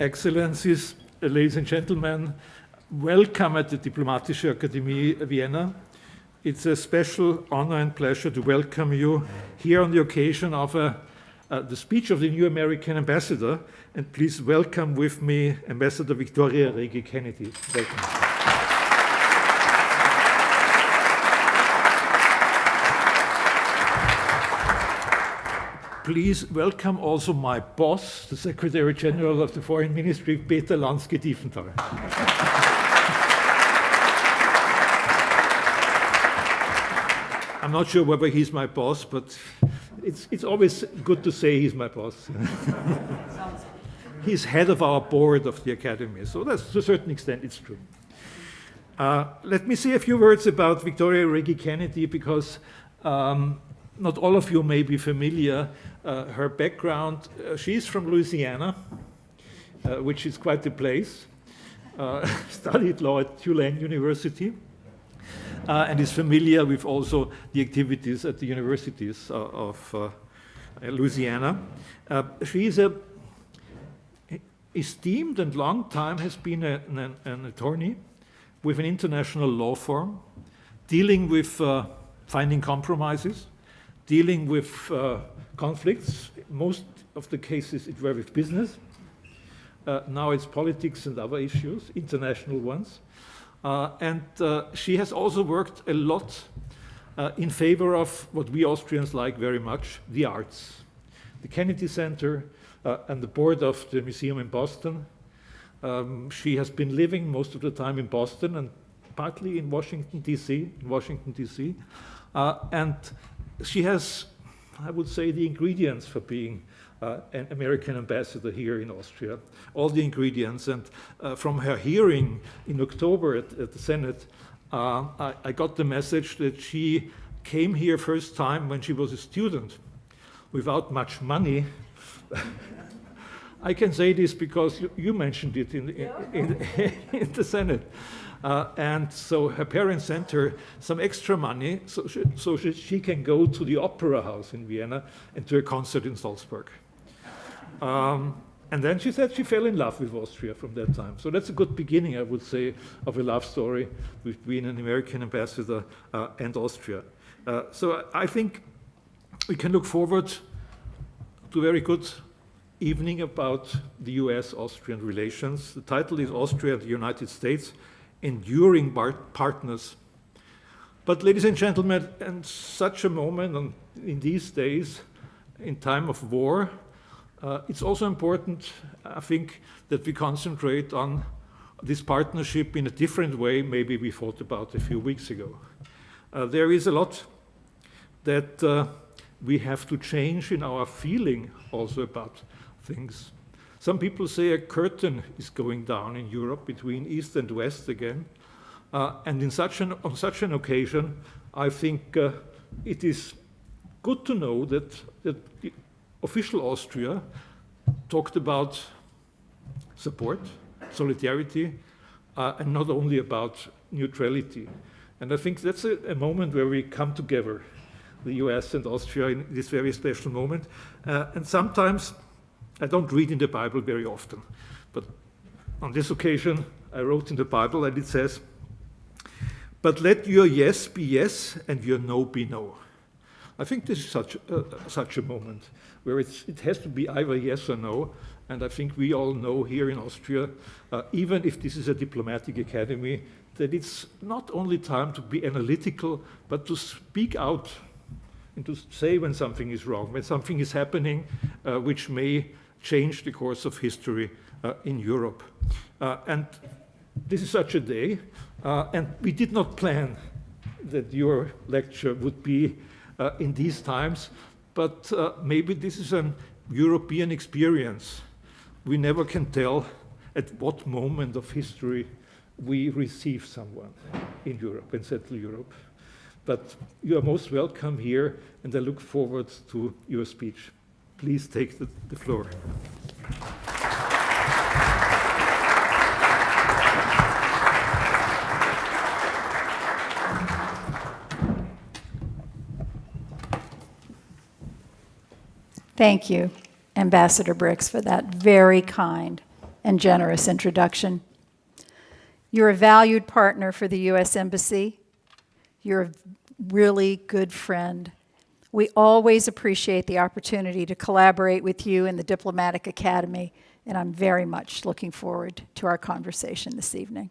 Excellencies, ladies and gentlemen, welcome at the Diplomatische Akademie Vienna. It's a special honor and pleasure to welcome you here on the occasion of the speech of the new American ambassador. And please welcome with me Ambassador Victoria Reggie Kennedy. Welcome. Please welcome also my boss, the Secretary General of the Foreign Ministry, Peter Launsky-Tieffenthal. I'm not sure whether he's my boss, but it's always good to say he's my boss. He's head of our board of the Academy, so that's to a certain extent it's true. Let me say a few words about Victoria Reggie Kennedy, because not all of you may be familiar. Her background, she's from Louisiana, which is quite a place, studied law at Tulane University, and is familiar with also the activities at the universities of Louisiana. She is an esteemed and long time has been an attorney with an international law firm, dealing with finding compromises, dealing with conflicts. Most of the cases it were with business. Now it's politics and other issues, international ones. And she has also worked a lot in favor of what we Austrians like very much, the arts. The Kennedy Center and the board of the museum in Boston. She has been living most of the time in Boston and partly in Washington, D.C. And she has, I would say, the ingredients for being an American ambassador here in Austria, all the ingredients. And from her hearing in October at the Senate, I got the message that she came here first time when she was a student without much money. I can say this because you mentioned it in the Senate. And so her parents sent her some extra money so she can go to the opera house in Vienna and to a concert in Salzburg. And then she said she fell in love with Austria from that time. So that's a good beginning, I would say, of a love story between an American ambassador and Austria. So I think we can look forward to a very good evening about the US-Austrian relations. The title is Austria and the United States, Enduring Partners. But ladies and gentlemen, in such a moment, in these days, in time of war, it's also important, I think, that we concentrate on this partnership in a different way maybe we thought about a few weeks ago. There is a lot that we have to change in our feeling also about things. Some people say a curtain is going down in Europe between East and West again. And on such an occasion, I think it is good to know that official Austria talked about support, solidarity, and not only about neutrality. And I think that's a moment where we come together, the US and Austria, in this very special moment. And sometimes, I don't read in the Bible very often, but on this occasion I wrote in the Bible and it says, "But let your yes be yes and your no be no." I think this is such a moment where it has to be either yes or no, and I think we all know here in Austria, even if this is a diplomatic academy, that it's not only time to be analytical, but to speak out and to say when something is wrong, when something is happening which may change the course of history in Europe. And this is such a day, and we did not plan that your lecture would be in these times, but maybe this is an European experience. We never can tell at what moment of history we receive someone in Europe and settle Europe. But you are most welcome here, and I look forward to your speech. Please take the floor. Thank you, Ambassador Brix, for that very kind and generous introduction. You're a valued partner for the U.S. Embassy. You're a really good friend. We always appreciate the opportunity to collaborate with you in the Diplomatic Academy, and I'm very much looking forward to our conversation this evening.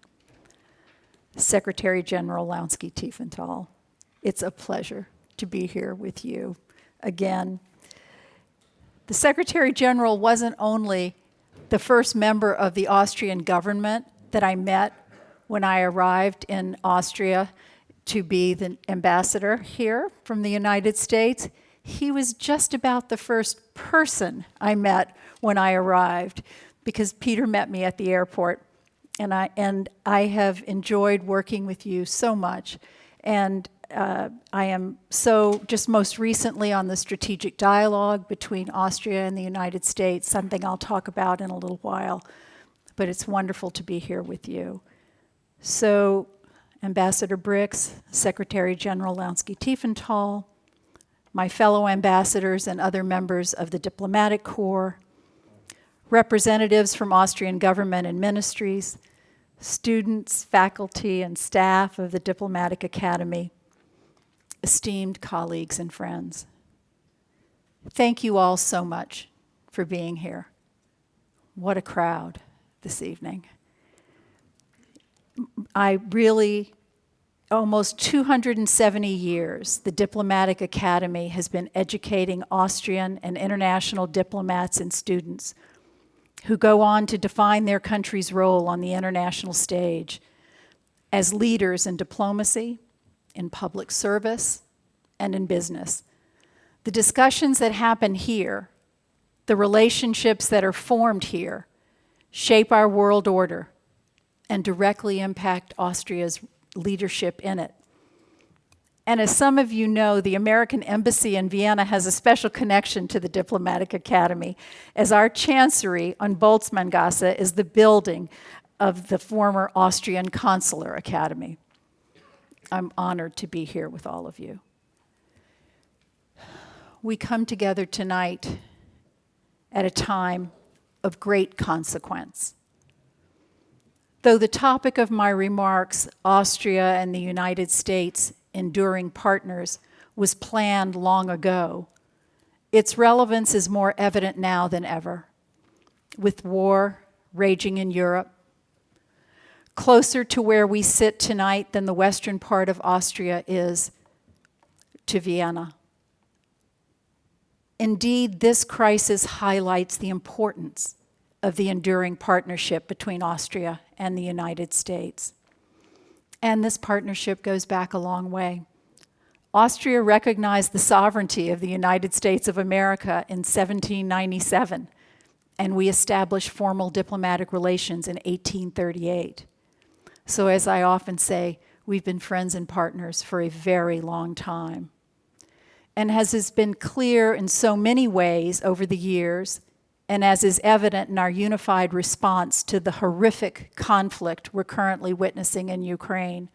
Secretary General Launsky-Tieffenthal, it's a pleasure to be here with you again. The Secretary General wasn't only the first member of the Austrian government that I met when I arrived in Austria to be the ambassador here from the United States. He was just about the first person I met when I arrived, because Peter met me at the airport, and I have enjoyed working with you so much. And I am so, just most recently on the strategic dialogue between Austria and the United States, something I'll talk about in a little while, but it's wonderful to be here with you. So, Ambassador Brix, Secretary General Launsky-Tieffenthal, my fellow ambassadors and other members of the Diplomatic Corps, representatives from Austrian government and ministries, students, faculty, and staff of the Diplomatic Academy, esteemed colleagues and friends. Thank you all so much for being here. What a crowd this evening. I really, almost 270 years, the Diplomatic Academy has been educating Austrian and international diplomats and students who go on to define their country's role on the international stage as leaders in diplomacy, in public service, and in business. The discussions that happen here, the relationships that are formed here, shape our world order and directly impact Austria's leadership in it. And as some of you know, the American Embassy in Vienna has a special connection to the Diplomatic Academy, as our chancery on Boltzmann-Gasse is the building of the former Austrian Consular Academy. I'm honored to be here with all of you. We come together tonight at a time of great consequence. Though the topic of my remarks, Austria and the United States, enduring partners, was planned long ago, its relevance is more evident now than ever, with war raging in Europe, closer to where we sit tonight than the western part of Austria is to Vienna. Indeed, this crisis highlights the importance of the enduring partnership between Austria and the United States. And this partnership goes back a long way. Austria recognized the sovereignty of the United States of America in 1797, and we established formal diplomatic relations in 1838. So as I often say, we've been friends and partners for a very long time. And as has been clear in so many ways over the years, and as is evident in our unified response to the horrific conflict we're currently witnessing in Ukraine,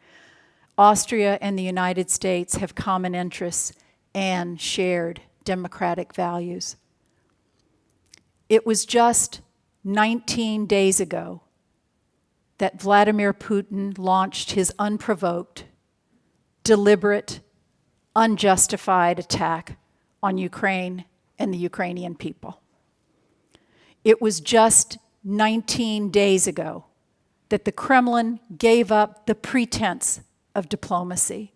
Austria and the United States have common interests and shared democratic values. It was just 19 days ago that Vladimir Putin launched his unprovoked, deliberate, unjustified attack on Ukraine and the Ukrainian people. It was just 19 days ago that the Kremlin gave up the pretense of diplomacy,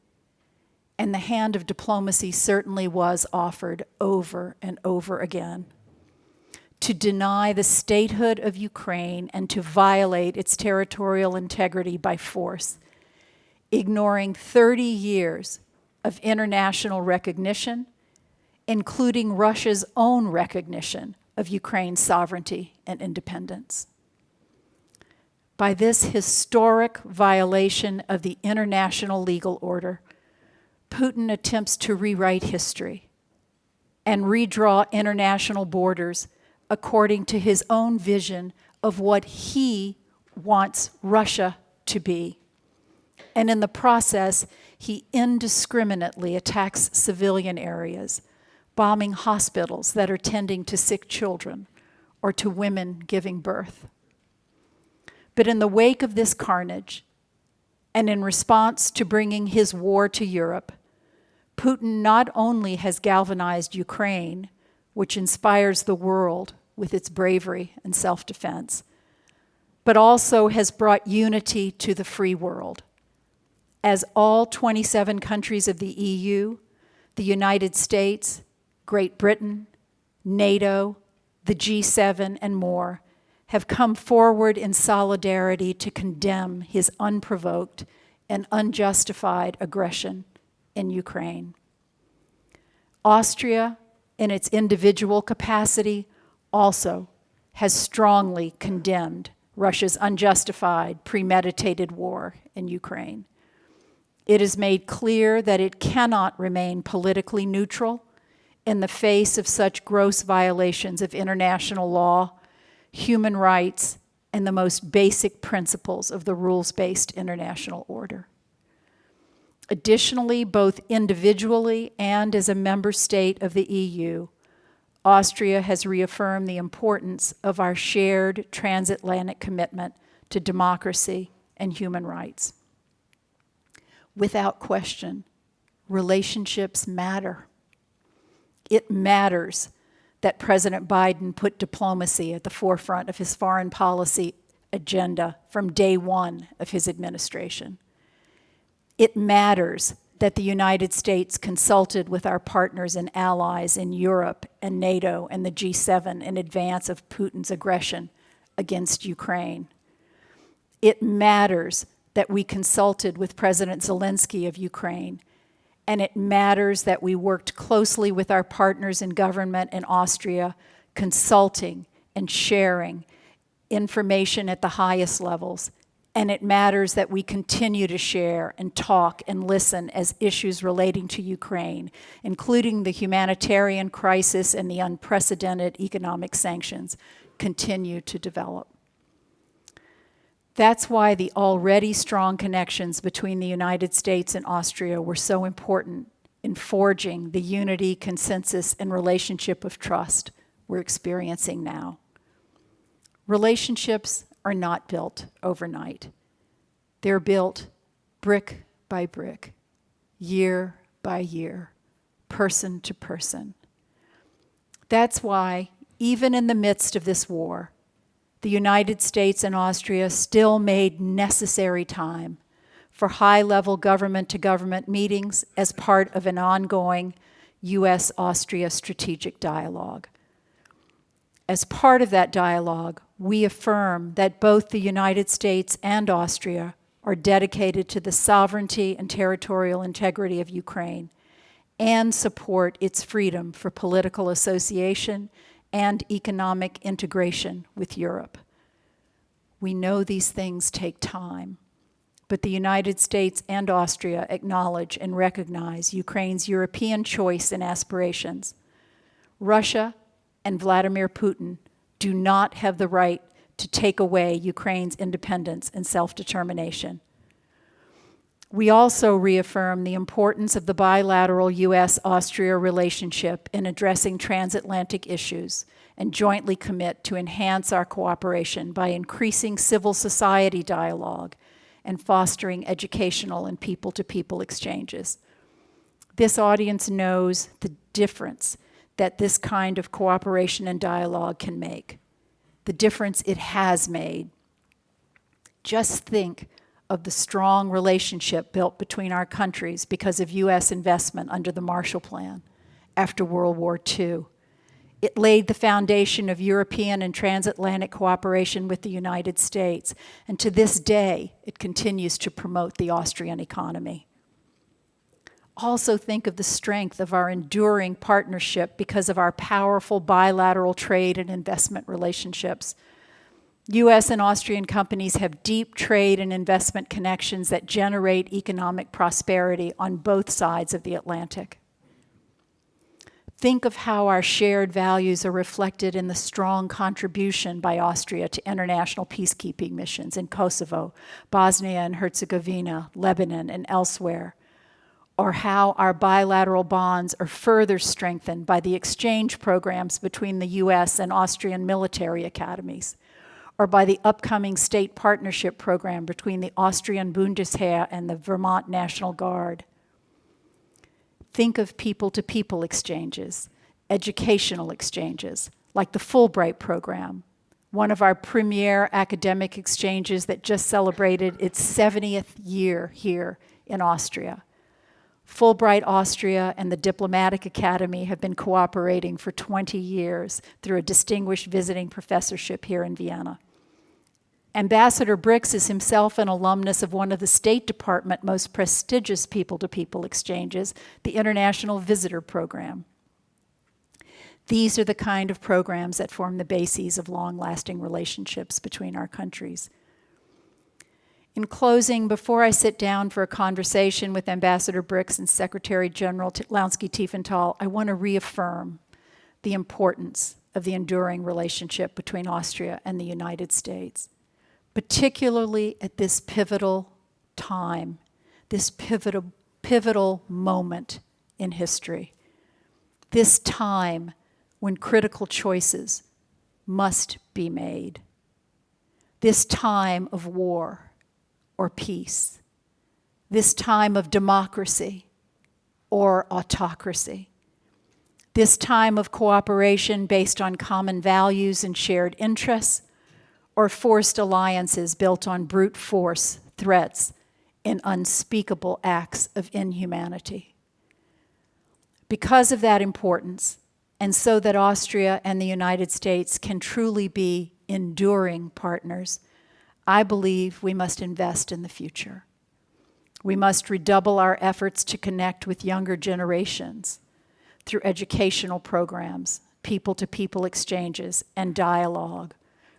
and the hand of diplomacy certainly was offered over and over again to deny the statehood of Ukraine and to violate its territorial integrity by force, ignoring 30 years of international recognition, including Russia's own recognition of Ukraine's sovereignty and independence. By this historic violation of the international legal order, Putin attempts to rewrite history and redraw international borders according to his own vision of what he wants Russia to be. And in the process, he indiscriminately attacks civilian areas, bombing hospitals that are tending to sick children or to women giving birth. But in the wake of this carnage, and in response to bringing his war to Europe, Putin not only has galvanized Ukraine, which inspires the world with its bravery and self-defense, but also has brought unity to the free world, as all 27 countries of the EU, the United States, Great Britain, NATO, the G7, and more have come forward in solidarity to condemn his unprovoked and unjustified aggression in Ukraine. Austria, in its individual capacity, also has strongly condemned Russia's unjustified, premeditated war in Ukraine. It is made clear that it cannot remain politically neutral in the face of such gross violations of international law, human rights, and the most basic principles of the rules-based international order. Additionally, both individually and as a member state of the EU, Austria has reaffirmed the importance of our shared transatlantic commitment to democracy and human rights. Without question, relationships matter. It matters that President Biden put diplomacy at the forefront of his foreign policy agenda from day one of his administration. It matters that the United States consulted with our partners and allies in Europe and NATO and the G7 in advance of Putin's aggression against Ukraine. It matters that we consulted with President Zelensky of Ukraine, and it matters that we worked closely with our partners in government in Austria, consulting and sharing information at the highest levels. And it matters that we continue to share and talk and listen as issues relating to Ukraine, including the humanitarian crisis and the unprecedented economic sanctions, continue to develop. That's why the already strong connections between the United States and Austria were so important in forging the unity, consensus, and relationship of trust we're experiencing now. Relationships are not built overnight. They're built brick by brick, year by year, person to person. That's why, even in the midst of this war, the United States and Austria still made necessary time for high-level government-to-government meetings as part of an ongoing U.S.-Austria strategic dialogue. As part of that dialogue, we affirm that both the United States and Austria are dedicated to the sovereignty and territorial integrity of Ukraine and support its freedom for political association and economic integration with Europe. We know these things take time, but the United States and Austria acknowledge and recognize Ukraine's European choice and aspirations. Russia and Vladimir Putin do not have the right to take away Ukraine's independence and self-determination. We also reaffirm the importance of the bilateral U.S.-Austria relationship in addressing transatlantic issues and jointly commit to enhance our cooperation by increasing civil society dialogue and fostering educational and people-to-people exchanges. This audience knows the difference that this kind of cooperation and dialogue can make, the difference it has made. Just think of the strong relationship built between our countries because of U.S. investment under the Marshall Plan after World War II. It laid the foundation of European and transatlantic cooperation with the United States, and to this day, it continues to promote the Austrian economy. Also think of the strength of our enduring partnership because of our powerful bilateral trade and investment relationships. U.S. and Austrian companies have deep trade and investment connections that generate economic prosperity on both sides of the Atlantic. Think of how our shared values are reflected in the strong contribution by Austria to international peacekeeping missions in Kosovo, Bosnia and Herzegovina, Lebanon, and elsewhere, or how our bilateral bonds are further strengthened by the exchange programs between the U.S. and Austrian military academies, or by the upcoming state partnership program between the Austrian Bundesheer and the Vermont National Guard. Think of people-to-people exchanges, educational exchanges, like the Fulbright program, one of our premier academic exchanges that just celebrated its 70th year here in Austria. Fulbright Austria and the Diplomatic Academy have been cooperating for 20 years through a distinguished visiting professorship here in Vienna. Ambassador Brix is himself an alumnus of one of the State Department most prestigious people-to-people exchanges, the International Visitor Program. These are the kind of programs that form the bases of long-lasting relationships between our countries. In closing, before I sit down for a conversation with Ambassador Brix and Secretary General Launsky-Tieffenthal, I want to reaffirm the importance of the enduring relationship between Austria and the United States, particularly at this pivotal time, this pivotal moment in history, this time when critical choices must be made, this time of war or peace, this time of democracy or autocracy, this time of cooperation based on common values and shared interests, or forced alliances built on brute force, threats, and unspeakable acts of inhumanity. Because of that importance, and so that Austria and the United States can truly be enduring partners, I believe we must invest in the future. We must redouble our efforts to connect with younger generations through educational programs, people-to-people exchanges, and dialogue.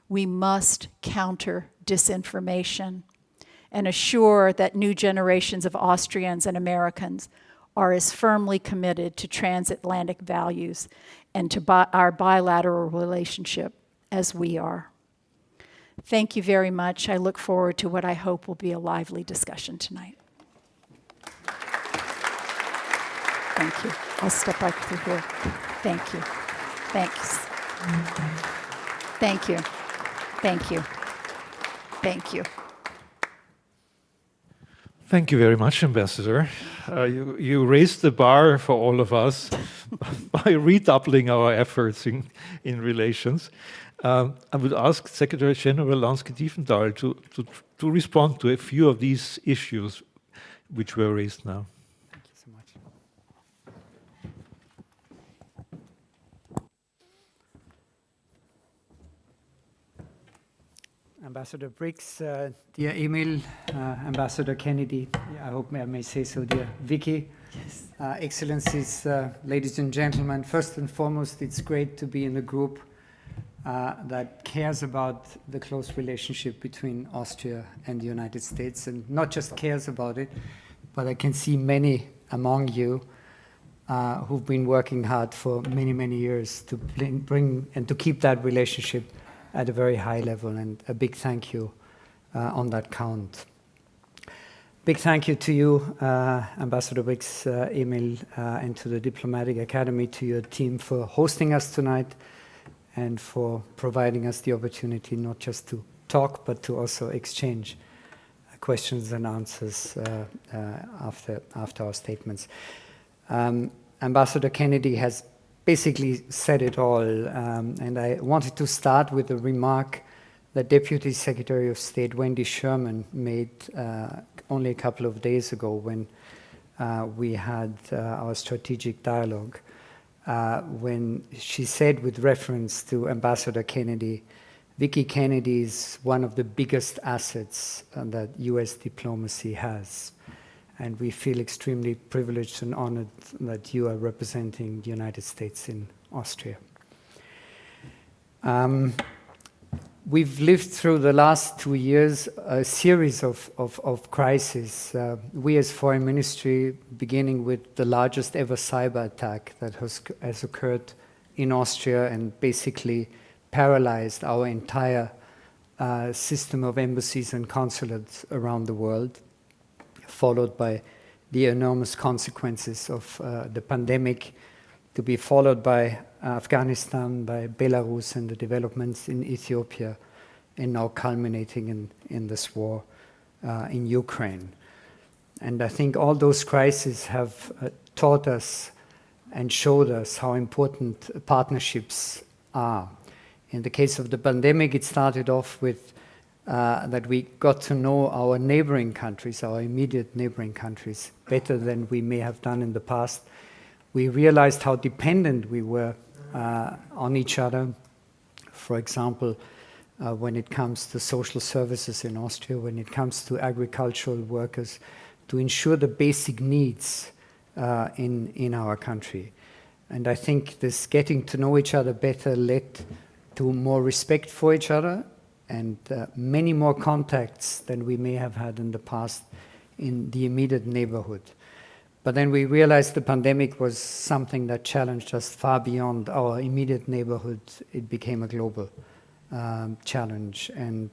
We must counter disinformation and assure that new generations of Austrians and Americans are as firmly committed to transatlantic values and to our bilateral relationship as we are. Thank you very much. I look forward to what I hope will be a lively discussion tonight. Thank you. I'll step back through here. Thank you. Thanks. Thank you. Thank you. Thank you. Thank you very much, Ambassador. You raised the bar for all of us by redoubling our efforts in relations. I would ask Secretary General Launsky-Tieffenthal to respond to a few of these issues which were raised now. Thank you so much. Ambassador Brix, dear Emil, Ambassador Kennedy, I hope I may say so, dear Vicky. Yes. Excellencies, ladies and gentlemen, first and foremost, it's great to be in a group that cares about the close relationship between Austria and the United States, and not just cares about it, but I can see many among you who've been working hard for many, many years to bring and to keep that relationship at a very high level, and a big thank you on that count. Big thank you to you, Ambassador Brix, Emil, and to the Diplomatic Academy, to your team for hosting us tonight and for providing us the opportunity not just to talk, but to also exchange questions and answers after our statements. Ambassador Kennedy has basically said it all, and I wanted to start with a remark that Deputy Secretary of State Wendy Sherman made only a couple of days ago when we had our strategic dialogue, when she said, with reference to Ambassador Kennedy, Vicky Kennedy is one of the biggest assets that US diplomacy has. And we feel extremely privileged and honored that you are representing the United States in Austria. We've lived through the last 2 years a series of crises. We as Foreign Ministry, beginning with the largest ever cyber attack that has occurred in Austria and basically paralyzed our entire system of embassies and consulates around the world, followed by the enormous consequences of the pandemic, to be followed by Afghanistan, by Belarus, and the developments in Ethiopia, and now culminating in this war in Ukraine. And I think all those crises have taught us and showed us how important partnerships are. In the case of the pandemic, it started off with that we got to know our neighboring countries, our immediate neighboring countries, better than we may have done in the past. We realized how dependent we were on each other. For example, when it comes to social services in Austria, when it comes to agricultural workers, to ensure the basic needs in our country. And I think this getting to know each other better led to more respect for each other and many more contacts than we may have had in the past in the immediate neighborhood. But then we realized the pandemic was something that challenged us far beyond our immediate neighborhood. It became a global challenge. And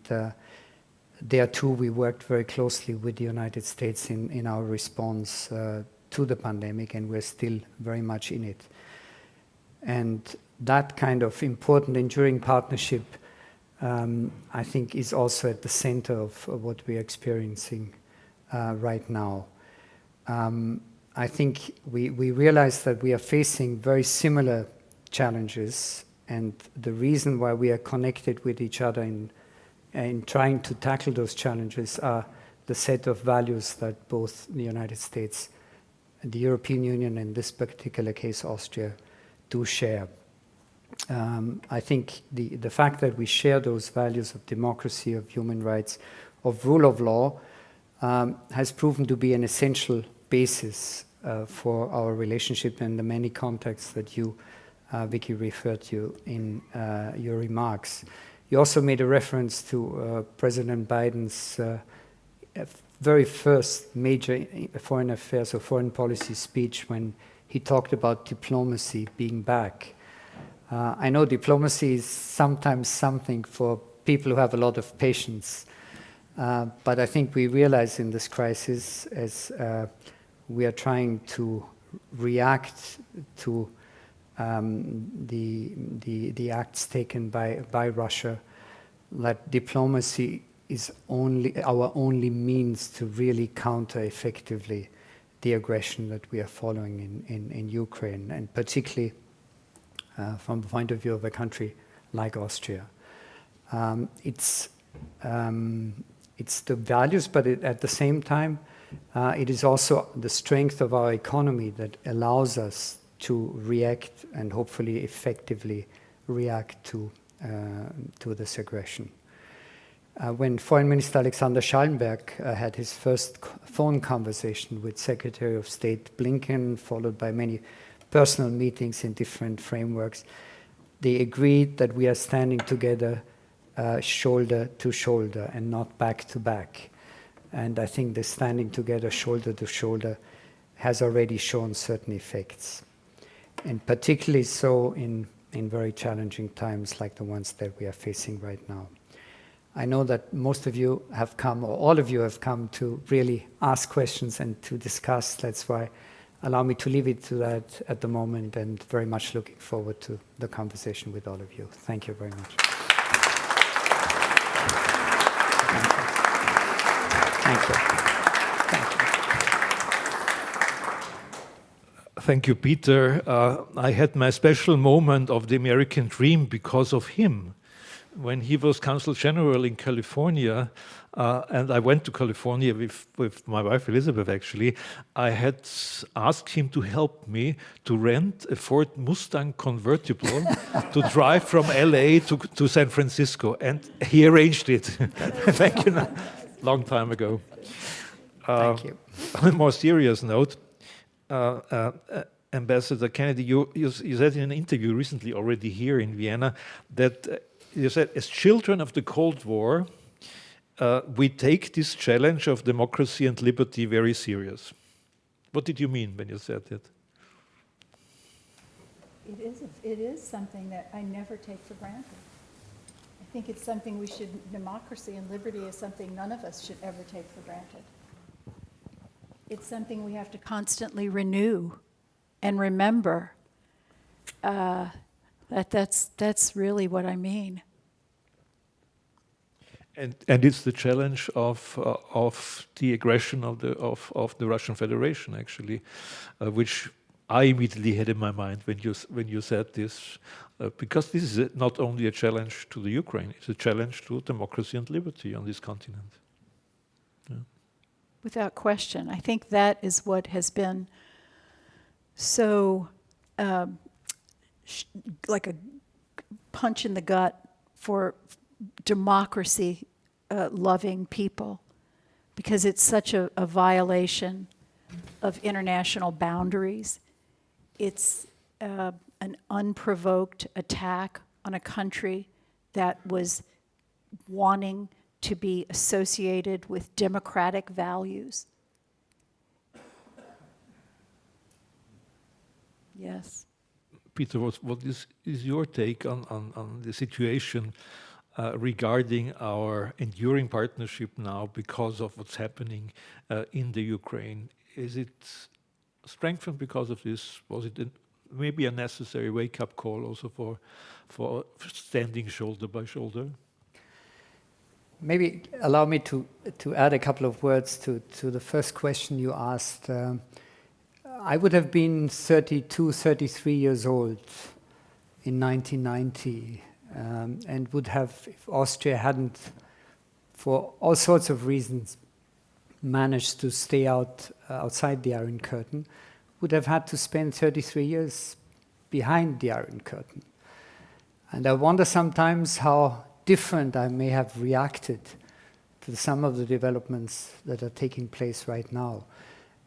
there too, we worked very closely with the United States in our response to the pandemic, and we're still very much in it. And that kind of important, enduring partnership, I think, is also at the center of what we're experiencing right now. I think we realize that we are facing very similar challenges, and the reason why we are connected with each other in trying to tackle those challenges are the set of values that both the United States, the European Union, in this particular case Austria, do share. I think the fact that we share those values of democracy, of human rights, of rule of law, has proven to be an essential basis for our relationship and the many contacts that you, Vicky, referred to in your remarks. You also made a reference to President Biden's very first major foreign affairs or foreign policy speech when he talked about diplomacy being back. I know diplomacy is sometimes something for people who have a lot of patience, but I think we realize in this crisis, as we are trying to react to the acts taken by Russia, that diplomacy is our only means to really counter effectively the aggression that we are following in Ukraine, and particularly from the point of view of a country like Austria. It's the values, but at the same time, it is also the strength of our economy that allows us to react and hopefully effectively react to this aggression. When Foreign Minister Alexander Schallenberg had his first phone conversation with Secretary of State Blinken, followed by many personal meetings in different frameworks, they agreed that we are standing together shoulder to shoulder and not back to back. And I think the standing together shoulder to shoulder has already shown certain effects, and particularly so in very challenging times like the ones that we are facing right now. I know that most of you have come, or all of you have come, to really ask questions and to discuss. That's why allow me to leave it to that at the moment, and very much looking forward to the conversation with all of you. Thank you very much. Thank you. Thank you. Thank you, Peter. I had my special moment of the American dream because of him. When he was Consul General in California, and I went to California with my wife Elizabeth, actually, I had asked him to help me to rent a Ford Mustang convertible to drive from LA to San Francisco, and he arranged it. Thank you. Long time ago. Thank you. On a more serious note, Ambassador Kennedy, you said in an interview recently already here in Vienna that you said, as children of the Cold War, we take this challenge of democracy and liberty very serious. What did you mean when you said that? It is something that I never take for granted. I think it's something democracy and liberty is something none of us should ever take for granted. It's something we have to constantly renew and remember. That's really what I mean. And it's the challenge of the aggression of the Russian Federation, actually, which I immediately had in my mind when you said this, because this is not only a challenge to the Ukraine; it's a challenge to democracy and liberty on this continent. Yeah. Without question, I think that is what has been so like a punch in the gut for democracy loving people, because it's such a violation of international boundaries. It's an unprovoked attack on a country that was wanting to be associated with democratic values. Yes. Peter, what is your take on the situation regarding our enduring partnership now because of what's happening in the Ukraine? Is it strengthened because of this? Was it maybe a necessary wake-up call also for standing shoulder by shoulder? Maybe allow me to add a couple of words to the first question you asked. I would have been 32, 33 years old in 1990, and would have, if Austria hadn't, for all sorts of reasons, managed to stay outside the Iron Curtain, would have had to spend 33 years behind the Iron Curtain. And I wonder sometimes how different I may have reacted to some of the developments that are taking place right now.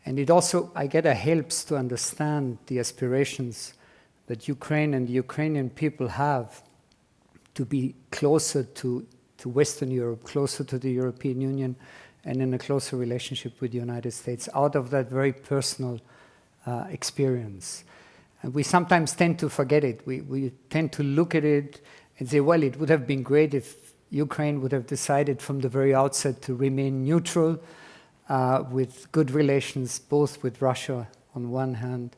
And it also, I get, helps to understand the aspirations that Ukraine and the Ukrainian people have to be closer to Western Europe, closer to the European Union, and in a closer relationship with the United States, out of that very personal experience. And we sometimes tend to forget it. We tend to look at it and say, well, it would have been great if Ukraine would have decided from the very outset to remain neutral, with good relations both with Russia on one hand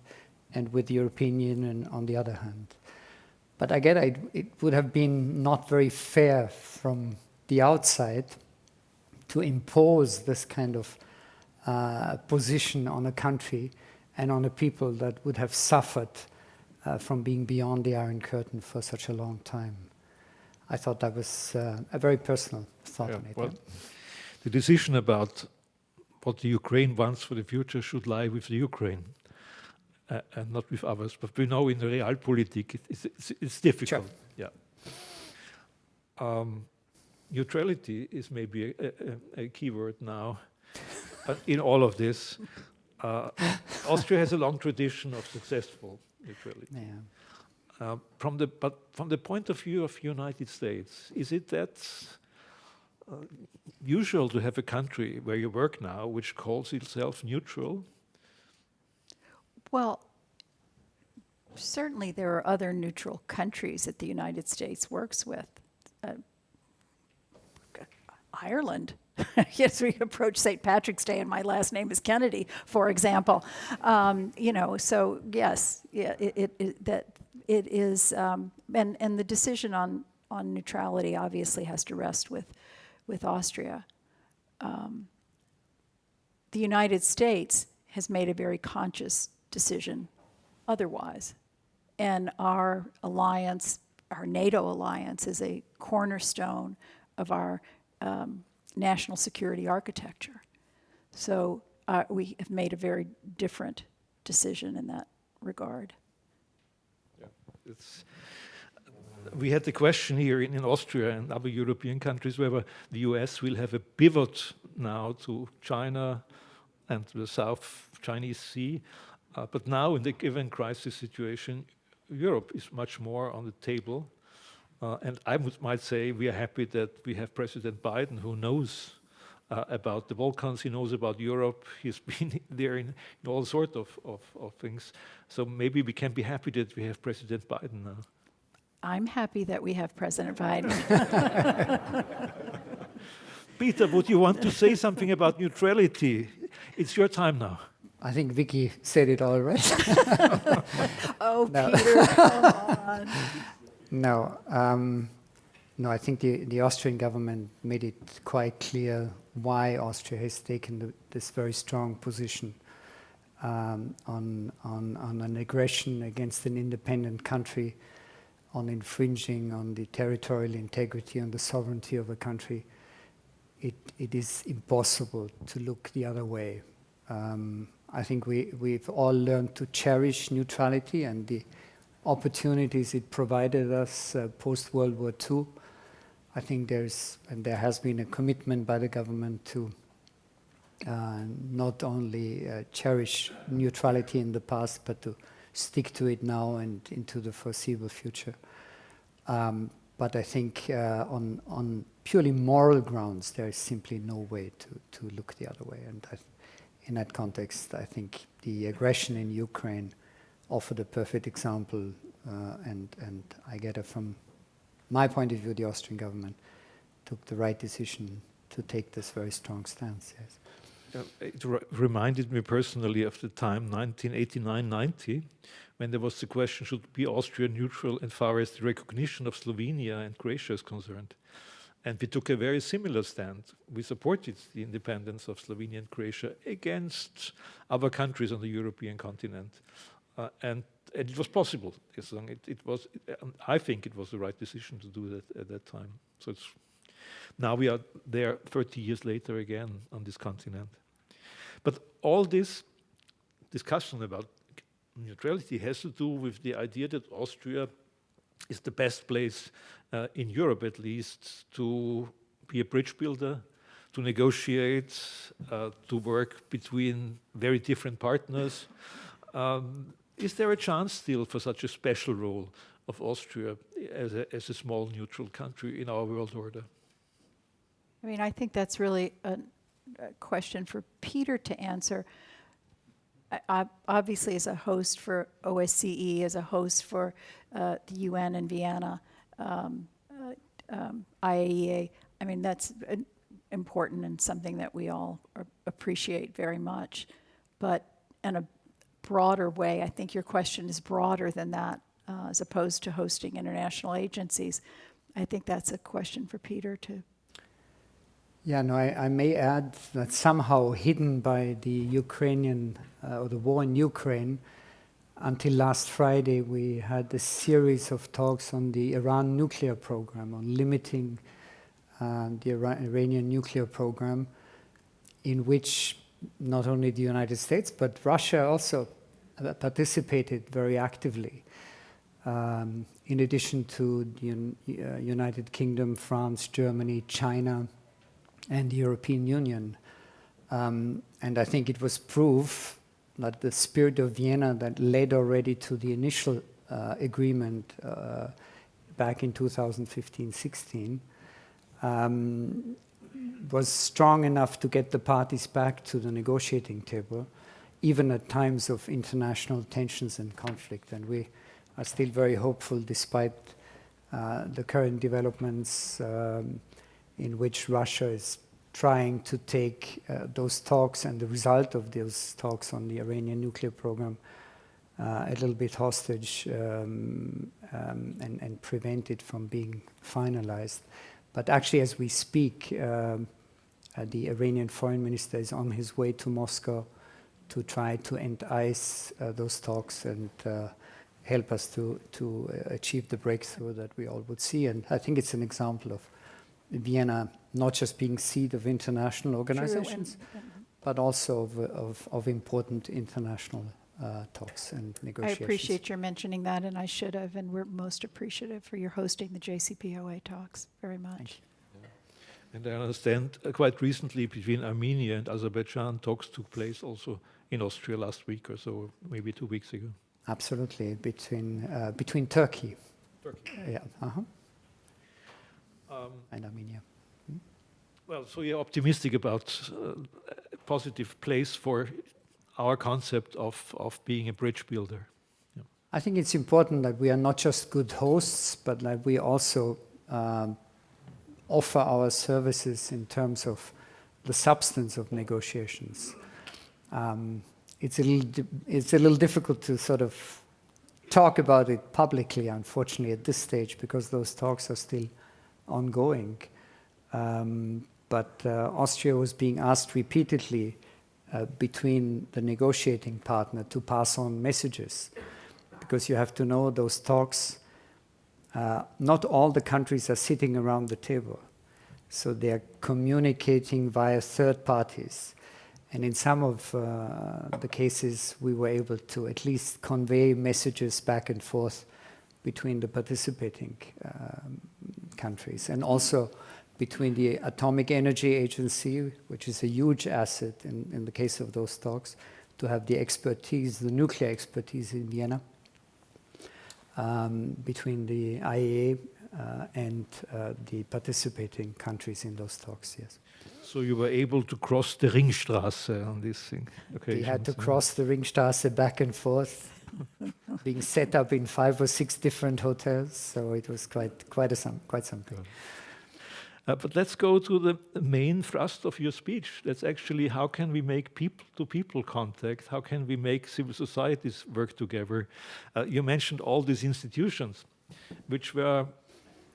and with the European Union on the other hand. But I get it would have been not very fair from the outside to impose this kind of position on a country and on a people that would have suffered from being beyond the Iron Curtain for such a long time. I thought that was a very personal thought on it. Well, the decision about what the Ukraine wants for the future should lie with the Ukraine and not with others. But we know in the realpolitik it's difficult. Sure. Yeah. Neutrality is maybe a key word now. But in all of this, Austria has a long tradition of successful neutrality. Yeah. From the point of view of the United States, is it that usual to have a country where you work now which calls itself neutral? Well, certainly there are other neutral countries that the United States works with. Ireland. Yes, we approach St. Patrick's Day and my last name is Kennedy, for example. So yes, it is, and the decision on neutrality obviously has to rest with Austria. The United States has made a very conscious decision otherwise. And our alliance, our NATO alliance, is a cornerstone of our national security architecture. So we have made a very different decision in that regard. Yeah, we had the question here in Austria and other European countries whether the US will have a pivot now to China and the South Chinese Sea. But now in the given crisis situation, Europe is much more on the table. And I might say we are happy that we have President Biden, who knows about the Balkans, he knows about Europe, he's been there in all sorts of things. So maybe we can be happy that we have President Biden now. I'm happy that we have President Biden. Peter, would you want to say something about neutrality? It's your time now. I think Vicky said it all right. Oh, No. Peter, come on. No. No, I think the Austrian government made it quite clear why Austria has taken this very strong position on an aggression against an independent country, on infringing on the territorial integrity and the sovereignty of a country. It is impossible to look the other way. I think we've all learned to cherish neutrality and the opportunities it provided us post-World War II. I think there has been a commitment by the government to not only cherish neutrality in the past, but to stick to it now and into the foreseeable future. But I think on purely moral grounds, there is simply no way to look the other way. And in that context, I think the aggression in Ukraine offered a perfect example, and I get it from my point of view, the Austrian government took the right decision to take this very strong stance, yes. It reminded me personally of the time 1989-90, when there was the question, should be Austria neutral as far as the recognition of Slovenia and Croatia is concerned. And we took a very similar stand. We supported the independence of Slovenia and Croatia against other countries on the European continent. And it was possible. I think it was the right decision to do that at that time. So now we are there 30 years later again on this continent. But all this discussion about neutrality has to do with the idea that Austria is the best place in Europe, at least, to be a bridge builder, to negotiate, to work between very different partners. Is there a chance still for such a special role of Austria as a small neutral country in our world order? I mean, I think that's really a question for Peter to answer. Obviously, as a host for OSCE, as a host for the UN in Vienna, IAEA, I mean, that's important and something that we all appreciate very much. But in a broader way, I think your question is broader than that, as opposed to hosting international agencies. I think that's a question for Peter to. Yeah, no, I may add that somehow hidden by the Ukrainian or the war in Ukraine, until last Friday we had a series of talks on the Iran nuclear program, on limiting the Iranian nuclear program, in which not only the United States but Russia also participated very actively. In addition to the United Kingdom, France, Germany, China, and the European Union. And I think it was proof that the spirit of Vienna that led already to the initial agreement back in 2015-16 was strong enough to get the parties back to the negotiating table, even at times of international tensions and conflict. And we are still very hopeful, despite the current developments in which Russia is trying to take those talks and the result of those talks on the Iranian nuclear program a little bit hostage and prevent it from being finalized. But actually, as we speak, the Iranian foreign minister is on his way to Moscow to try to end ice those talks and help us to achieve the breakthrough that we all would see. And I think it's an example of Vienna not just being seat of international organizations, but also of important international talks and negotiations. I appreciate your mentioning that, and I should have, and we're most appreciative for your hosting the JCPOA talks very much. And I understand quite recently between Armenia and Azerbaijan, talks took place also in Austria last week or so, maybe 2 weeks ago. Absolutely, between Turkey. Yeah, and Armenia. Well, so you're optimistic about a positive place for our concept of being a bridge builder. Yeah. I think it's important that we are not just good hosts, but that we also offer our services in terms of the substance of negotiations. It's a little difficult to sort of talk about it publicly, unfortunately, at this stage, because those talks are still ongoing. But Austria was being asked repeatedly between the negotiating partner to pass on messages, because you have to know those talks, not all the countries are sitting around the table. So they're communicating via third parties. And in some of the cases, we were able to at least convey messages back and forth between the participating countries, and also between the Atomic Energy Agency, which is a huge asset in the case of those talks, to have the expertise, the nuclear expertise in Vienna, between the IAEA and the participating countries in those talks, yes. So you were able to cross the Ringstraße on this thing? We had to cross the Ringstraße back and forth, being set up in 5 or 6 different hotels, so it was quite something. But let's go to the main thrust of your speech. That's actually how can we make people-to-people contact? How can we make civil societies work together? You mentioned all these institutions, which were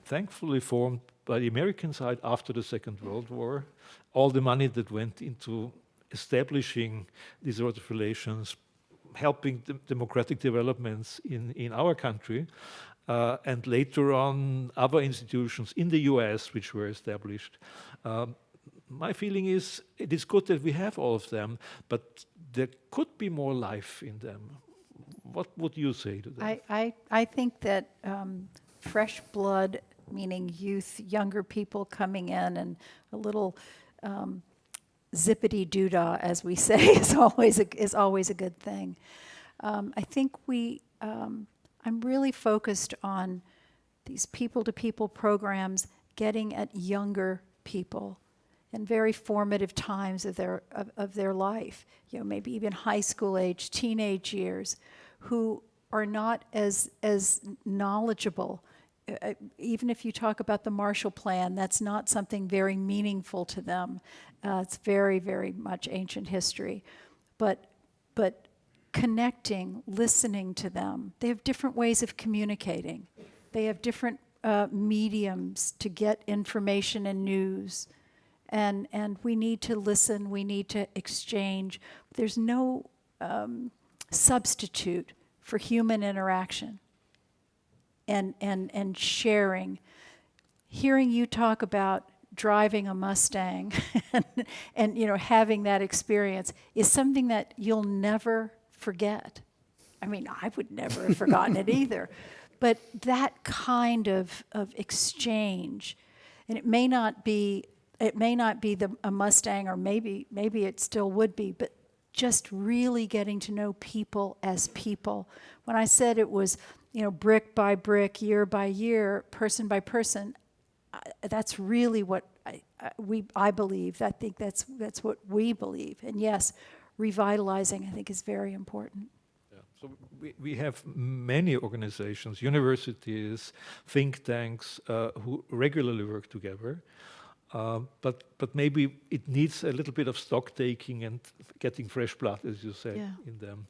thankfully formed by the American side after the Second World War. All the money that went into establishing these sort of relations, helping democratic developments in our country, and later on other institutions in the US which were established. My feeling is it is good that we have all of them, but there could be more life in them. What would you say to that? I think that fresh blood, meaning youth, younger people coming in, and a little zippity-doo-dah, as we say, is always a good thing. I think I'm really focused on these people-to-people programs getting at younger people in very formative times of their life, maybe even high school age, teenage years, who are not as knowledgeable. Even if you talk about the Marshall Plan, that's not something very meaningful to them. It's very, very much ancient history. But connecting, listening to them. They have different ways of communicating. They have different mediums to get information and news. And we need to listen, we need to exchange. There's no substitute for human interaction and sharing. Hearing you talk about driving a Mustang and having that experience is something that you'll never forget. I mean, I would never have forgotten it either. But that kind of exchange, and it may not be a Mustang, or maybe it still would be, but just really getting to know people as people. When I said it was, brick by brick, year by year, person by person, that's really what I believe. I think that's what we believe. And yes, revitalizing, I think, is very important. Yeah. So we have many organizations, universities, think tanks who regularly work together, but maybe it needs a little bit of stock taking and getting fresh blood, as you said, in them.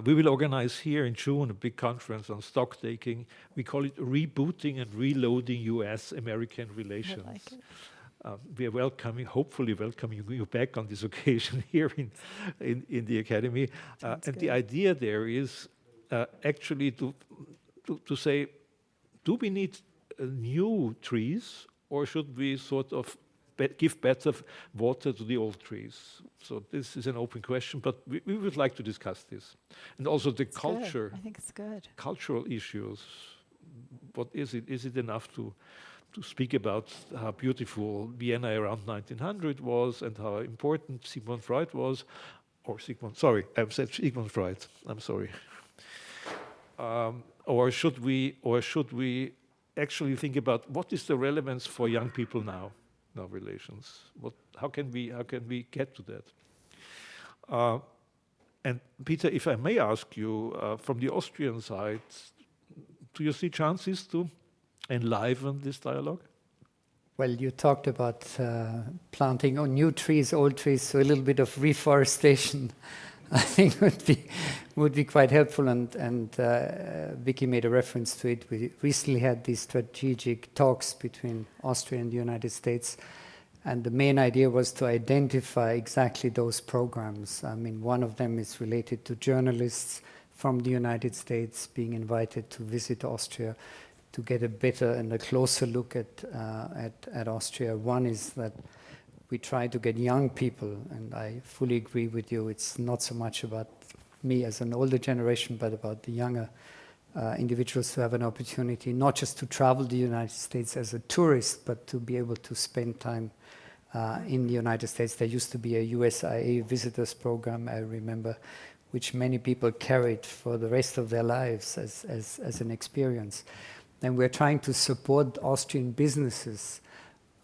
We will organize here in June a big conference on stock taking. We call it Rebooting and Reloading US-American Relations. I like it. We are hopefully welcoming you back on this occasion here in the Academy. And the idea there is actually to say, do we need new trees, or should we sort of give better water to the old trees? So this is an open question, but we would like to discuss this. And also the culture. Good. I think it's good. Cultural issues. What is it? Is it enough to speak about how beautiful Vienna around 1900 was and how important Sigmund Freud was, I've said Sigmund Freud, I'm sorry. Or should we actually think about what is the relevance for young people now relations? How can we get to that? And Peter, if I may ask you, from the Austrian side, do you see chances to enliven this dialogue? Well, you talked about planting new trees, old trees, so a little bit of reforestation I think would be quite helpful. And Vicky made a reference to it. We recently had these strategic talks between Austria and the United States. And the main idea was to identify exactly those programs. I mean, one of them is related to journalists from the United States being invited to visit Austria to get a better and a closer look at Austria. One is that we try to get young people, and I fully agree with you, it's not so much about me as an older generation, but about the younger individuals who have an opportunity not just to travel to the United States as a tourist, but to be able to spend time in the United States. There used to be a USIA visitors program, I remember, which many people carried for the rest of their lives as an experience. And we're trying to support Austrian businesses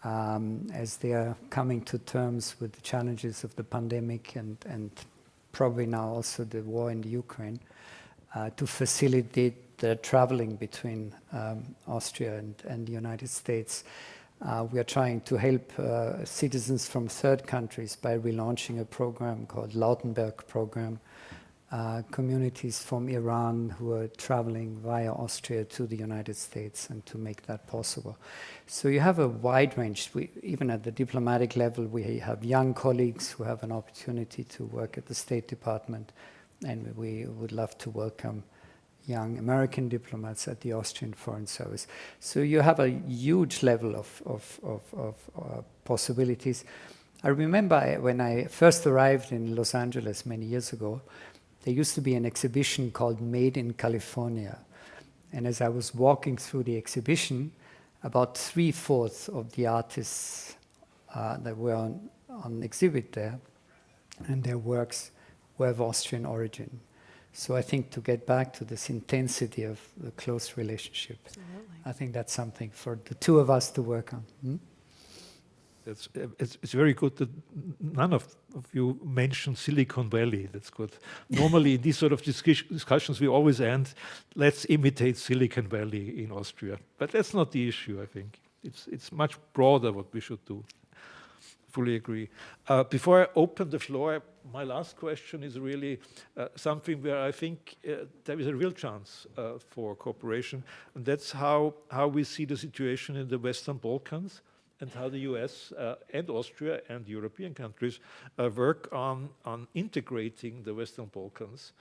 as they are coming to terms with the challenges of the pandemic and probably now also the war in the Ukraine, to facilitate the traveling between Austria and the United States. We are trying to help citizens from third countries by relaunching a program called Lautenberg Program. Communities from Iran who are traveling via Austria to the United States, and to make that possible. So you have a wide range. Even at the diplomatic level, we have young colleagues who have an opportunity to work at the State Department, and we would love to welcome young American diplomats at the Austrian Foreign Service. So you have a huge level of possibilities. I remember when I first arrived in Los Angeles many years ago, there used to be an exhibition called Made in California. And as I was walking through the exhibition, about 3/4 of the artists that were on exhibit there, and their works were of Austrian origin. So I think to get back to this intensity of the close relationship, absolutely, I think that's something for the two of us to work on. It's very good that none of you mentioned Silicon Valley. That's good. Normally in these sort of discussions we always end, let's imitate Silicon Valley in Austria. But that's not the issue, I think. It's much broader what we should do. Fully agree. Before I open the floor, my last question is really something where I think there is a real chance for cooperation, and that's how we see the situation in the Western Balkans, and how the US and Austria and European countries work on integrating the Western Balkans.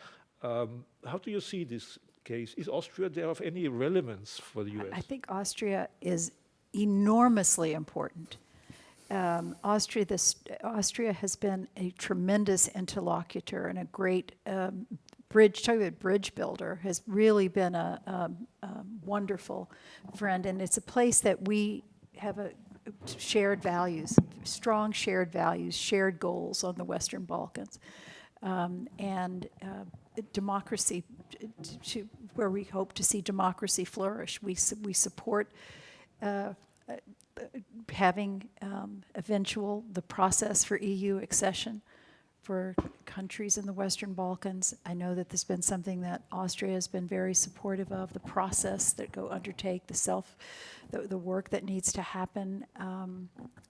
How do you see this case? Is Austria there of any relevance for the US? I think Austria is enormously important. Austria has been a tremendous interlocutor and a great bridge builder, has really been a wonderful friend, and it's a place that we have shared values, strong shared values, shared goals on the Western Balkans, and democracy, where we hope to see democracy flourish. We support having the process for EU accession for countries in the Western Balkans. I know that there's been something that Austria has been very supportive of, the process that undertake, the work that needs to happen.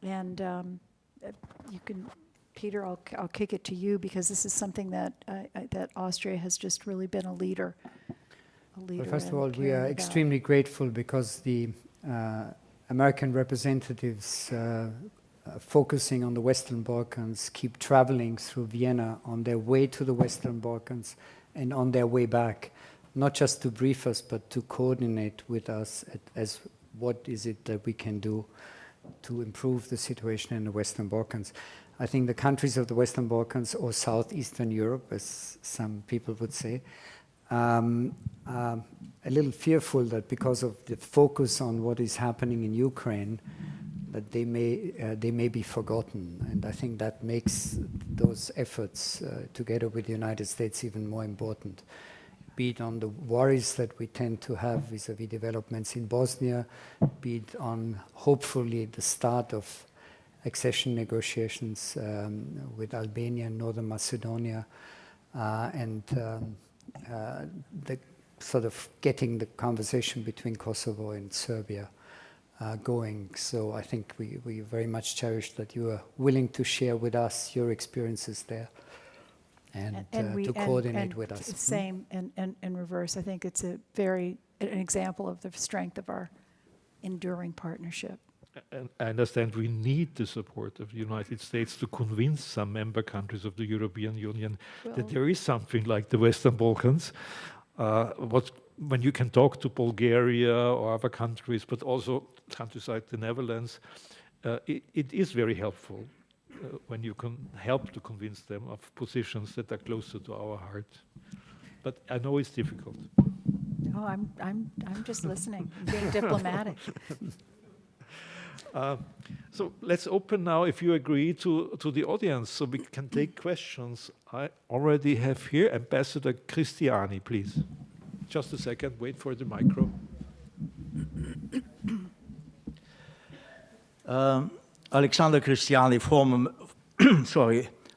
You can, Peter, I'll kick it to you, because this is something that Austria has just really been a leader. Well, first of all, we are extremely grateful because the American representatives focusing on the Western Balkans keep traveling through Vienna on their way to the Western Balkans and on their way back, not just to brief us, but to coordinate with us as what is it that we can do to improve the situation in the Western Balkans. I think the countries of the Western Balkans, or Southeastern Europe, as some people would say, a little fearful that because of the focus on what is happening in Ukraine, that they may be forgotten. And I think that makes those efforts together with the United States even more important, be it on the worries that we tend to have vis-a-vis developments in Bosnia, be it on hopefully the start of accession negotiations with Albania and Northern Macedonia, and the sort of getting the conversation between Kosovo and Serbia going. So I think we very much cherish that you are willing to share with us your experiences there. and to coordinate with us. Same in reverse. I think it's an example of the strength of our enduring partnership. And I understand we need the support of the United States to convince some member countries of the European Union that there is something like the Western Balkans. When you can talk to Bulgaria or other countries, but also countries like the Netherlands, it is very helpful when you can help to convince them of positions that are closer to our heart. But I know it's difficult. No, I'm just listening, I'm being diplomatic. So let's open now, if you agree, to the audience, so we can take questions. I already have here Ambassador Cristiani, please. Just a second, wait for the micro. Alexander Cristiani,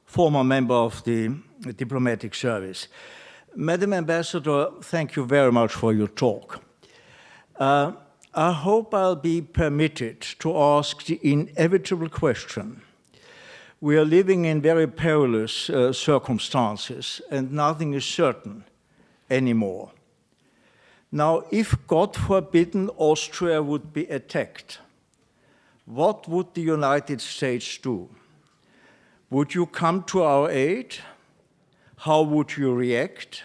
former member of the diplomatic service. Madam Ambassador, thank you very much for your talk. I hope I'll be permitted to ask the inevitable question. We are living in very perilous circumstances, and nothing is certain anymore. Now, if, God forbidden, Austria would be attacked, what would the United States do? Would you come to our aid? How would you react?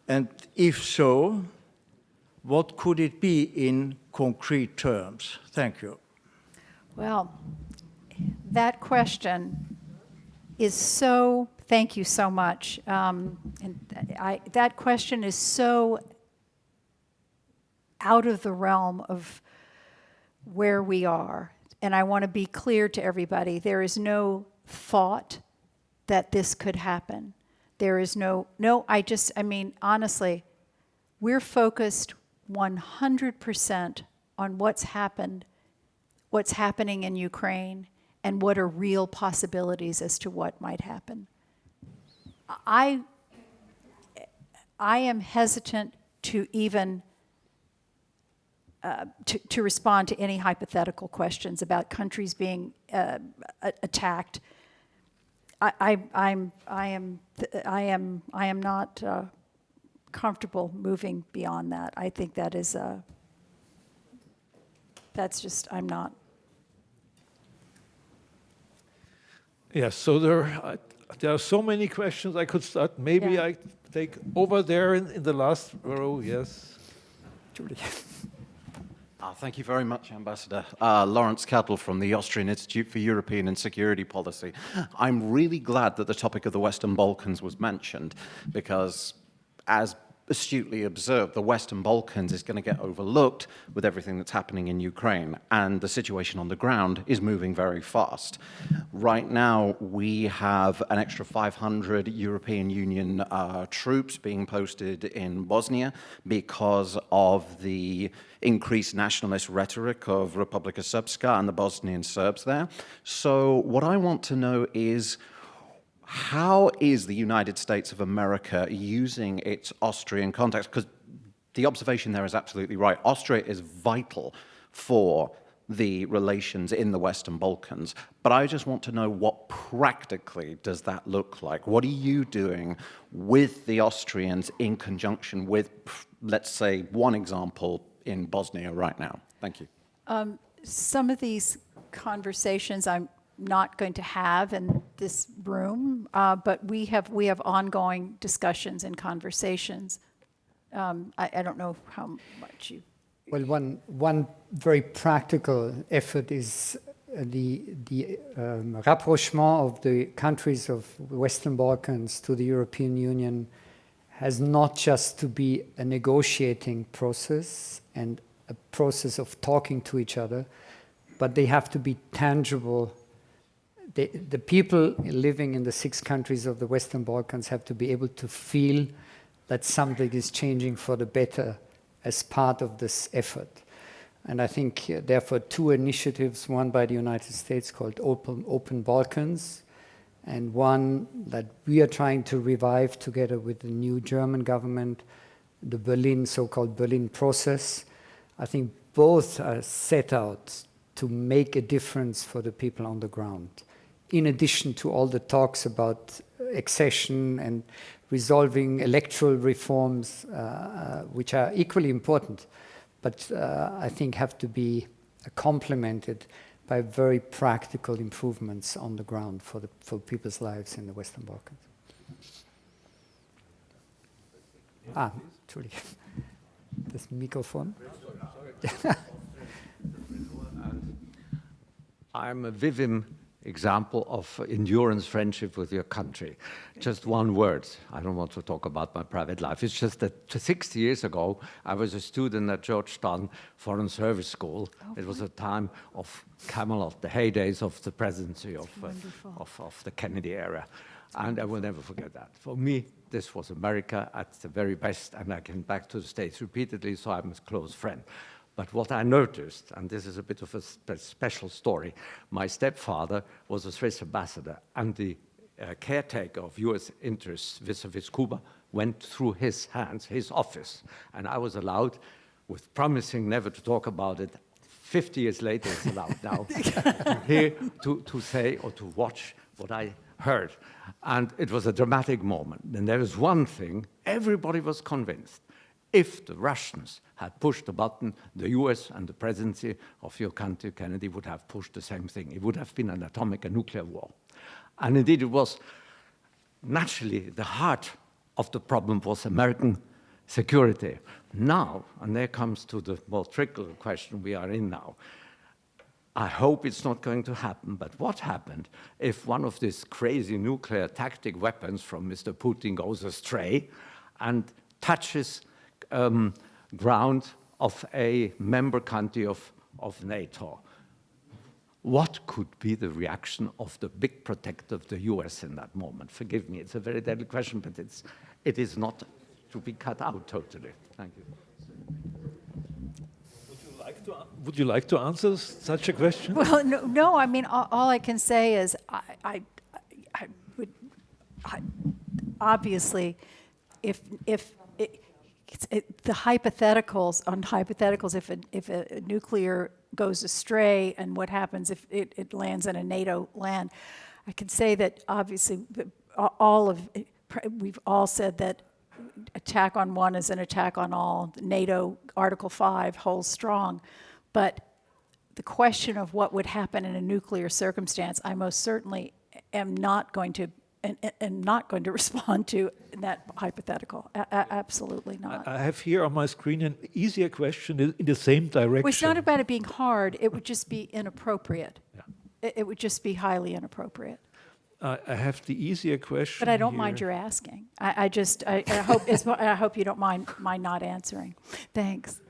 And if so, what could it be in concrete terms? Thank you. Well, that question is thank you so much. That question is so out of the realm of where we are. And I want to be clear to everybody, there is no thought that this could happen. There is honestly, we're focused 100% on what's happening in Ukraine, and what are real possibilities as to what might happen. I am hesitant to even to respond to any hypothetical questions about countries being attacked. I am not comfortable moving beyond that. I think that is I'm not. Yes, so there are so many questions I could start. Maybe I take over there in the last row, yes. Thank you very much, Ambassador. Lawrence Kettle from the Austrian Institute for European and Security Policy. I'm really glad that the topic of the Western Balkans was mentioned, because as astutely observed, the Western Balkans is going to get overlooked with everything that's happening in Ukraine, and the situation on the ground is moving very fast. Right now, we have an extra 500 European Union troops being posted in Bosnia because of the increased nationalist rhetoric of Republika Srpska and the Bosnian Serbs there. So what I want to know is, how is the United States of America using its Austrian contacts? Because the observation there is absolutely right. Austria is vital for the relations in the Western Balkans. But I just want to know, what practically does that look like? What are you doing with the Austrians in conjunction with, let's say, one example in Bosnia right now? Thank you. Some of these conversations I'm not going to have in this room, but we have ongoing discussions and conversations. I don't know how much you. Well, one very practical effort is the rapprochement of the countries of the Western Balkans to the European Union has not just to be a negotiating process and a process of talking to each other, but they have to be tangible. The people living in the 6 countries of the Western Balkans have to be able to feel that something is changing for the better as part of this effort. And I think, therefore, 2 initiatives, one by the United States called Open Balkans, and one that we are trying to revive together with the new German government, the so-called Berlin process. I think both are set out to make a difference for the people on the ground, in addition to all the talks about accession and resolving electoral reforms, which are equally important, but I think have to be complemented by very practical improvements on the ground for people's lives in the Western Balkans. Entschuldigung. Das Mikrofon. I'm a vivid example of endurance friendship with your country. Just one word. I don't want to talk about my private life. It's just that 60 years ago, I was a student at Georgetown Foreign Service School. It was a time of Camelot, the heydays of the presidency of the Kennedy era. And I will never forget that. For me, this was America at the very best, and I came back to the States repeatedly, so I'm a close friend. But what I noticed, and this is a bit of a special story, my stepfather was a Swiss ambassador, and the caretaker of US interests vis-a-vis Cuba went through his hands, his office, and I was allowed, with promising never to talk about it, 50 years later it's allowed now, to say or to watch what I heard. And it was a dramatic moment. And there was one thing, everybody was convinced. If the Russians had pushed the button, the US and the presidency of your country, Kennedy, would have pushed the same thing. It would have been an atomic and nuclear war. And indeed, it was naturally the heart of the problem was American security. Now, and there comes to the more tricky question we are in now, I hope it's not going to happen, but what happened if one of these crazy nuclear tactic weapons from Mr. Putin goes astray and touches ground of a member country of NATO? What could be the reaction of the big protector of the US in that moment? Forgive me, it's a very deadly question, but it is not to be cut out totally. Thank you. Would you like to answer such a question? Well, no. I mean, all I can say is I would obviously, if the hypotheticals on hypotheticals, if a nuclear goes astray and what happens if it lands in a NATO land, I can say that obviously we've all said that attack on one is an attack on all. NATO Article 5 holds strong. But the question of what would happen in a nuclear circumstance, I most certainly am not going to respond to in that hypothetical. Absolutely not. I have here on my screen an easier question in the same direction. Well, it's not about it being hard. It would just be inappropriate. Yeah. It would just be highly inappropriate. I have the easier question. But I don't mind your asking. I hope you don't mind not answering. Thanks.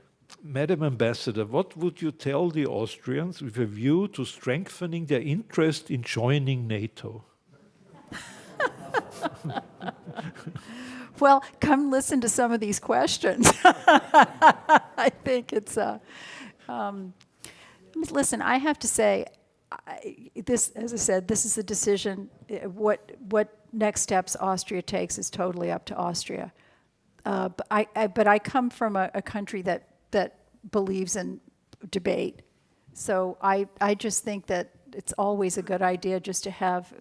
Madam Ambassador, what would you tell the Austrians with a view to strengthening their interest in joining NATO? Well, come listen to some of these questions. I think it's listen, I have to say, as I said, this is a decision. What next steps Austria takes is totally up to Austria. But I come from a country that believes in debate. So I just think that it's always a good idea just to have,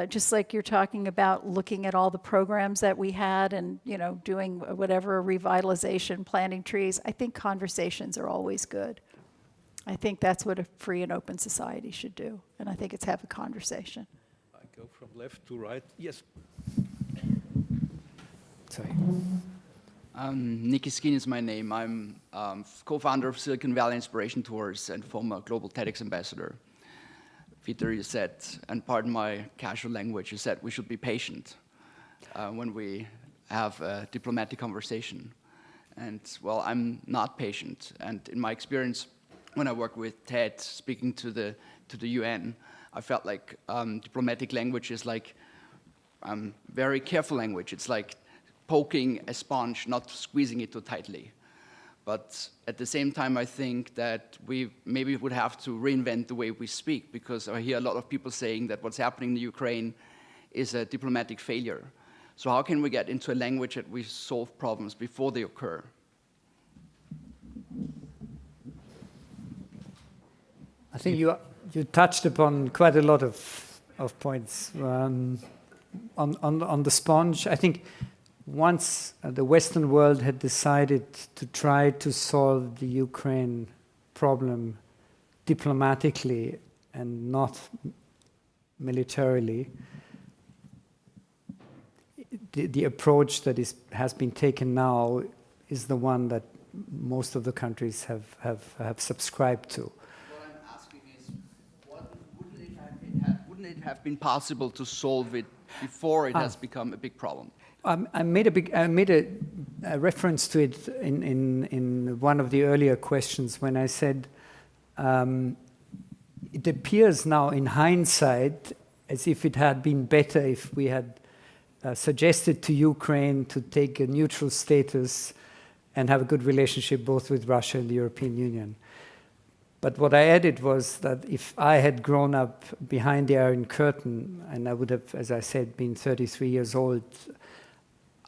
just like you're talking about looking at all the programs that we had and, doing whatever revitalization, planting trees. I think conversations are always good. I think that's what a free and open society should do. And I think it's have a conversation. I go from left to right. Yes. Sorry. Nicky Skeen is my name. I'm co-founder of Silicon Valley Inspiration Tours and former Global TEDx ambassador. Peter, you said, and pardon my casual language, you said we should be patient when we have a diplomatic conversation. And, well, I'm not patient. And in my experience, when I worked with TED speaking to the UN, I felt like diplomatic language is like very careful language. It's like poking a sponge, not squeezing it too tightly. But at the same time, I think that we maybe would have to reinvent the way we speak, because I hear a lot of people saying that what's happening in the Ukraine is a diplomatic failure. So how can we get into a language that we solve problems before they occur? I think you touched upon quite a lot of points. on the sponge, I think once the Western world had decided to try to solve the Ukraine problem diplomatically and not militarily, the approach that has been taken now is the one that most of the countries have subscribed to. What I'm asking is, wouldn't it have been possible to solve it before it has become a big problem? I made a reference to it in one of the earlier questions when I said it appears now in hindsight as if it had been better if we had suggested to Ukraine to take a neutral status and have a good relationship both with Russia and the European Union. But what I added was that if I had grown up behind the Iron Curtain, and I would have, as I said, been 33 years old,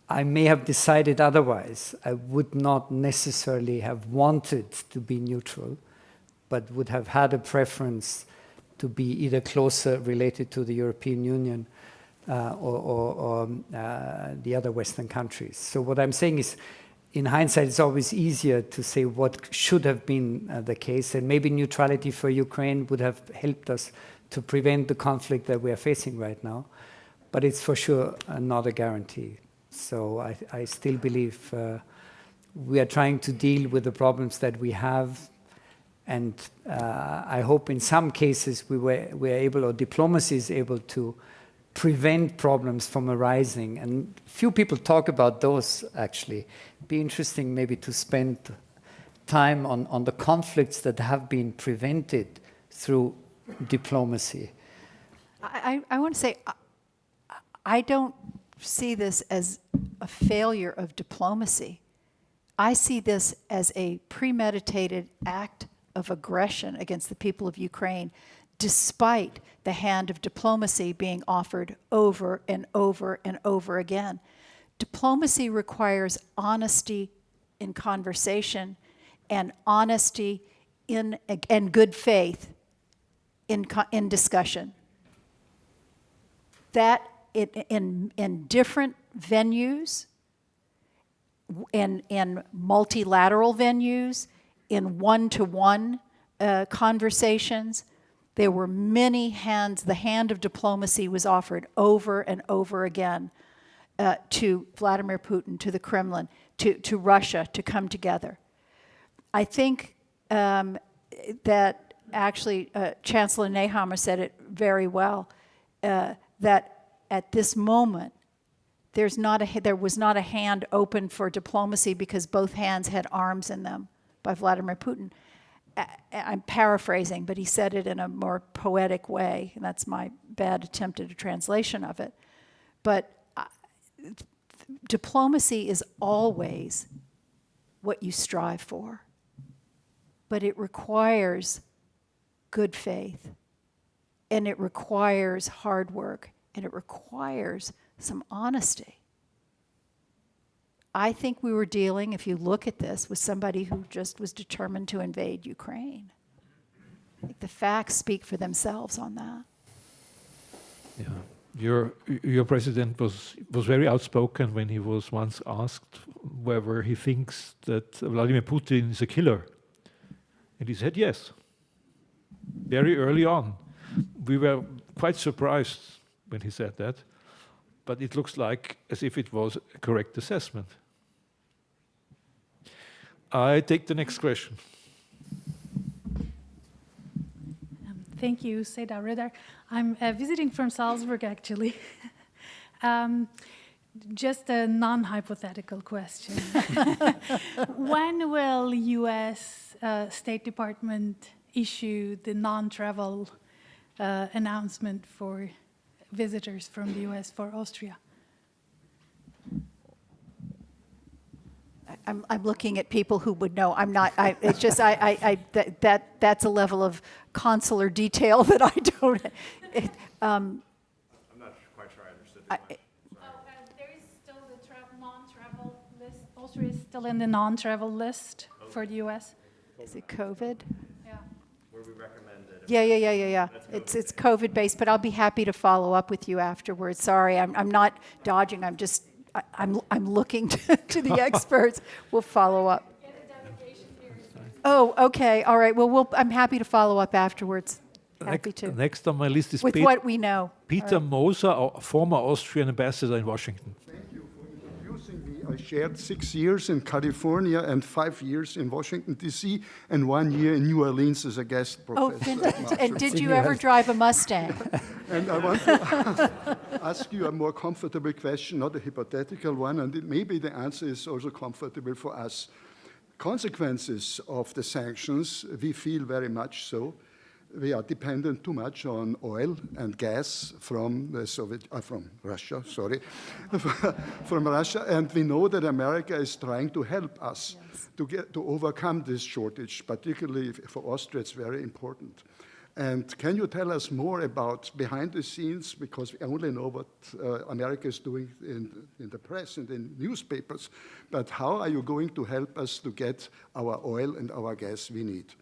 I may have decided otherwise. I would not necessarily have wanted to be neutral, but would have had a preference to be either closer related to the European Union or the other Western countries. So what I'm saying is, in hindsight, it's always easier to say what should have been the case, and maybe neutrality for Ukraine would have helped us to prevent the conflict that we are facing right now. But it's for sure not a guarantee. So I still believe we are trying to deal with the problems that we have. And I hope in some cases we were able, or diplomacy is able to prevent problems from arising. And few people talk about those, actually. It'd be interesting maybe to spend time on the conflicts that have been prevented through diplomacy. I want to say, I don't see this as a failure of diplomacy. I see this as a premeditated act of aggression against the people of Ukraine, despite the hand of diplomacy being offered over and over and over again. Diplomacy requires honesty in conversation and honesty and good faith in discussion. That in different venues, in multilateral venues, in one-to-one conversations, there were many hands. The hand of diplomacy was offered over and over again to Vladimir Putin, to the Kremlin, to Russia to come together. I think that actually Chancellor Nehammer said it very well, that at this moment, there was not a hand open for diplomacy because both hands had arms in them by Vladimir Putin. I'm paraphrasing, but he said it in a more poetic way, and that's my bad attempt at a translation of it. But diplomacy is always what you strive for, but it requires good faith, and it requires hard work, and it requires some honesty. I think we were dealing, if you look at this, with somebody who just was determined to invade Ukraine. I think the facts speak for themselves on that. Yeah, your president was very outspoken when he was once asked whether he thinks that Vladimir Putin is a killer, and he said yes. Very early on, we were quite surprised when he said that, but it looks like as if it was a correct assessment. I take the next question. Thank you, Seda Riddar. I'm visiting from Salzburg, actually. Just a non-hypothetical question. When will U.S. State Department issue the non-travel announcement for visitors from the U.S. for Austria? I'm looking at people who would know. I'm not. It's just that's a level of consular detail that I don't. I'm not quite sure I understood the question. There is still the non-travel list. Austria is still in the non-travel list for the U.S. Is it COVID? Yeah. where we recommended. Yeah. It's COVID-based, but I'll be happy to follow up with you afterwards. Sorry, I'm not dodging. I'm looking to the experts. We'll follow up. Oh, okay. All right. Well, I'm happy to follow up afterwards. Happy to. Next on my list is With what we know. Peter Moser, former Austrian ambassador in Washington. Thank you for introducing me. I shared 6 years in California and 5 years in Washington, D.C., and 1 year in New Orleans as a guest Oh, professor. fantastic. And did you ever drive a Mustang? And I want to ask you a more comfortable question, not a hypothetical one, and maybe the answer is also comfortable for us. Consequences of the sanctions, we feel very much so. We are dependent too much on oil and gas from Russia, from Russia, and we know that America is trying to help us to overcome this shortage, particularly for Austria. It's very important. And can you tell us more about behind the scenes, because we only know what America is doing in the press and in newspapers, but how are you going to help us to get our oil and our gas we need?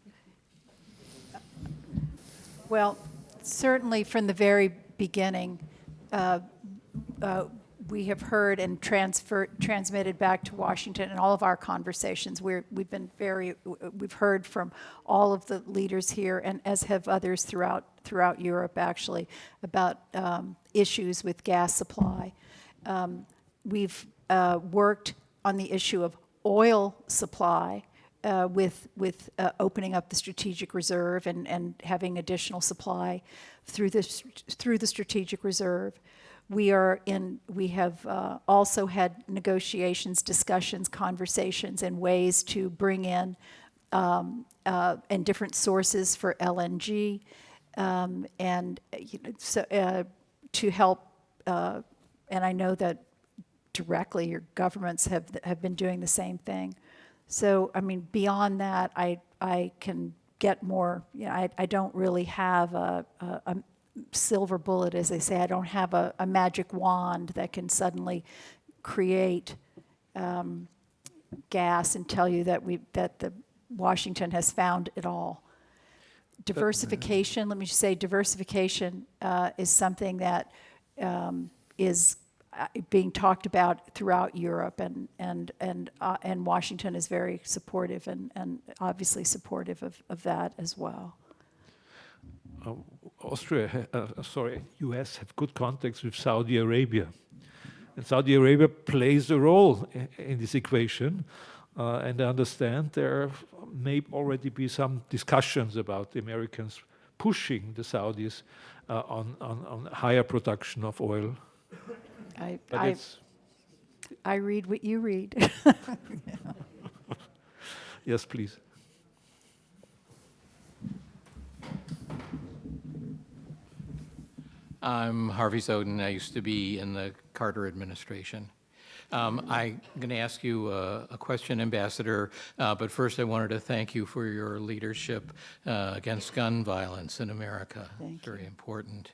Well, certainly from the very beginning, we have heard and transmitted back to Washington in all of our conversations. We've heard from all of the leaders here, and as have others throughout Europe, actually, about issues with gas supply. We've worked on the issue of oil supply. With opening up the strategic reserve and having additional supply through the strategic reserve. We have also had negotiations, discussions, conversations, and ways to bring in and different sources for LNG, and to help. And I know that directly your governments have been doing the same thing. So, I mean, beyond that, I can get more. I don't really have a silver bullet, as they say. I don't have a magic wand that can suddenly create gas and tell you that the Washington has found it all. Diversification. Let me just say, diversification is something that is being talked about throughout Europe, and Washington is very supportive and obviously supportive of that as well. US have good contacts with Saudi Arabia, and Saudi Arabia plays a role in this equation. And I understand there may already be some discussions about the Americans pushing the Saudis on higher production of oil. I read what you read. Yes, please. I'm Harvey Soden. I used to be in the Carter administration. I'm going to ask you a question, Ambassador, but first I wanted to thank you for your leadership against gun violence in America. Very important.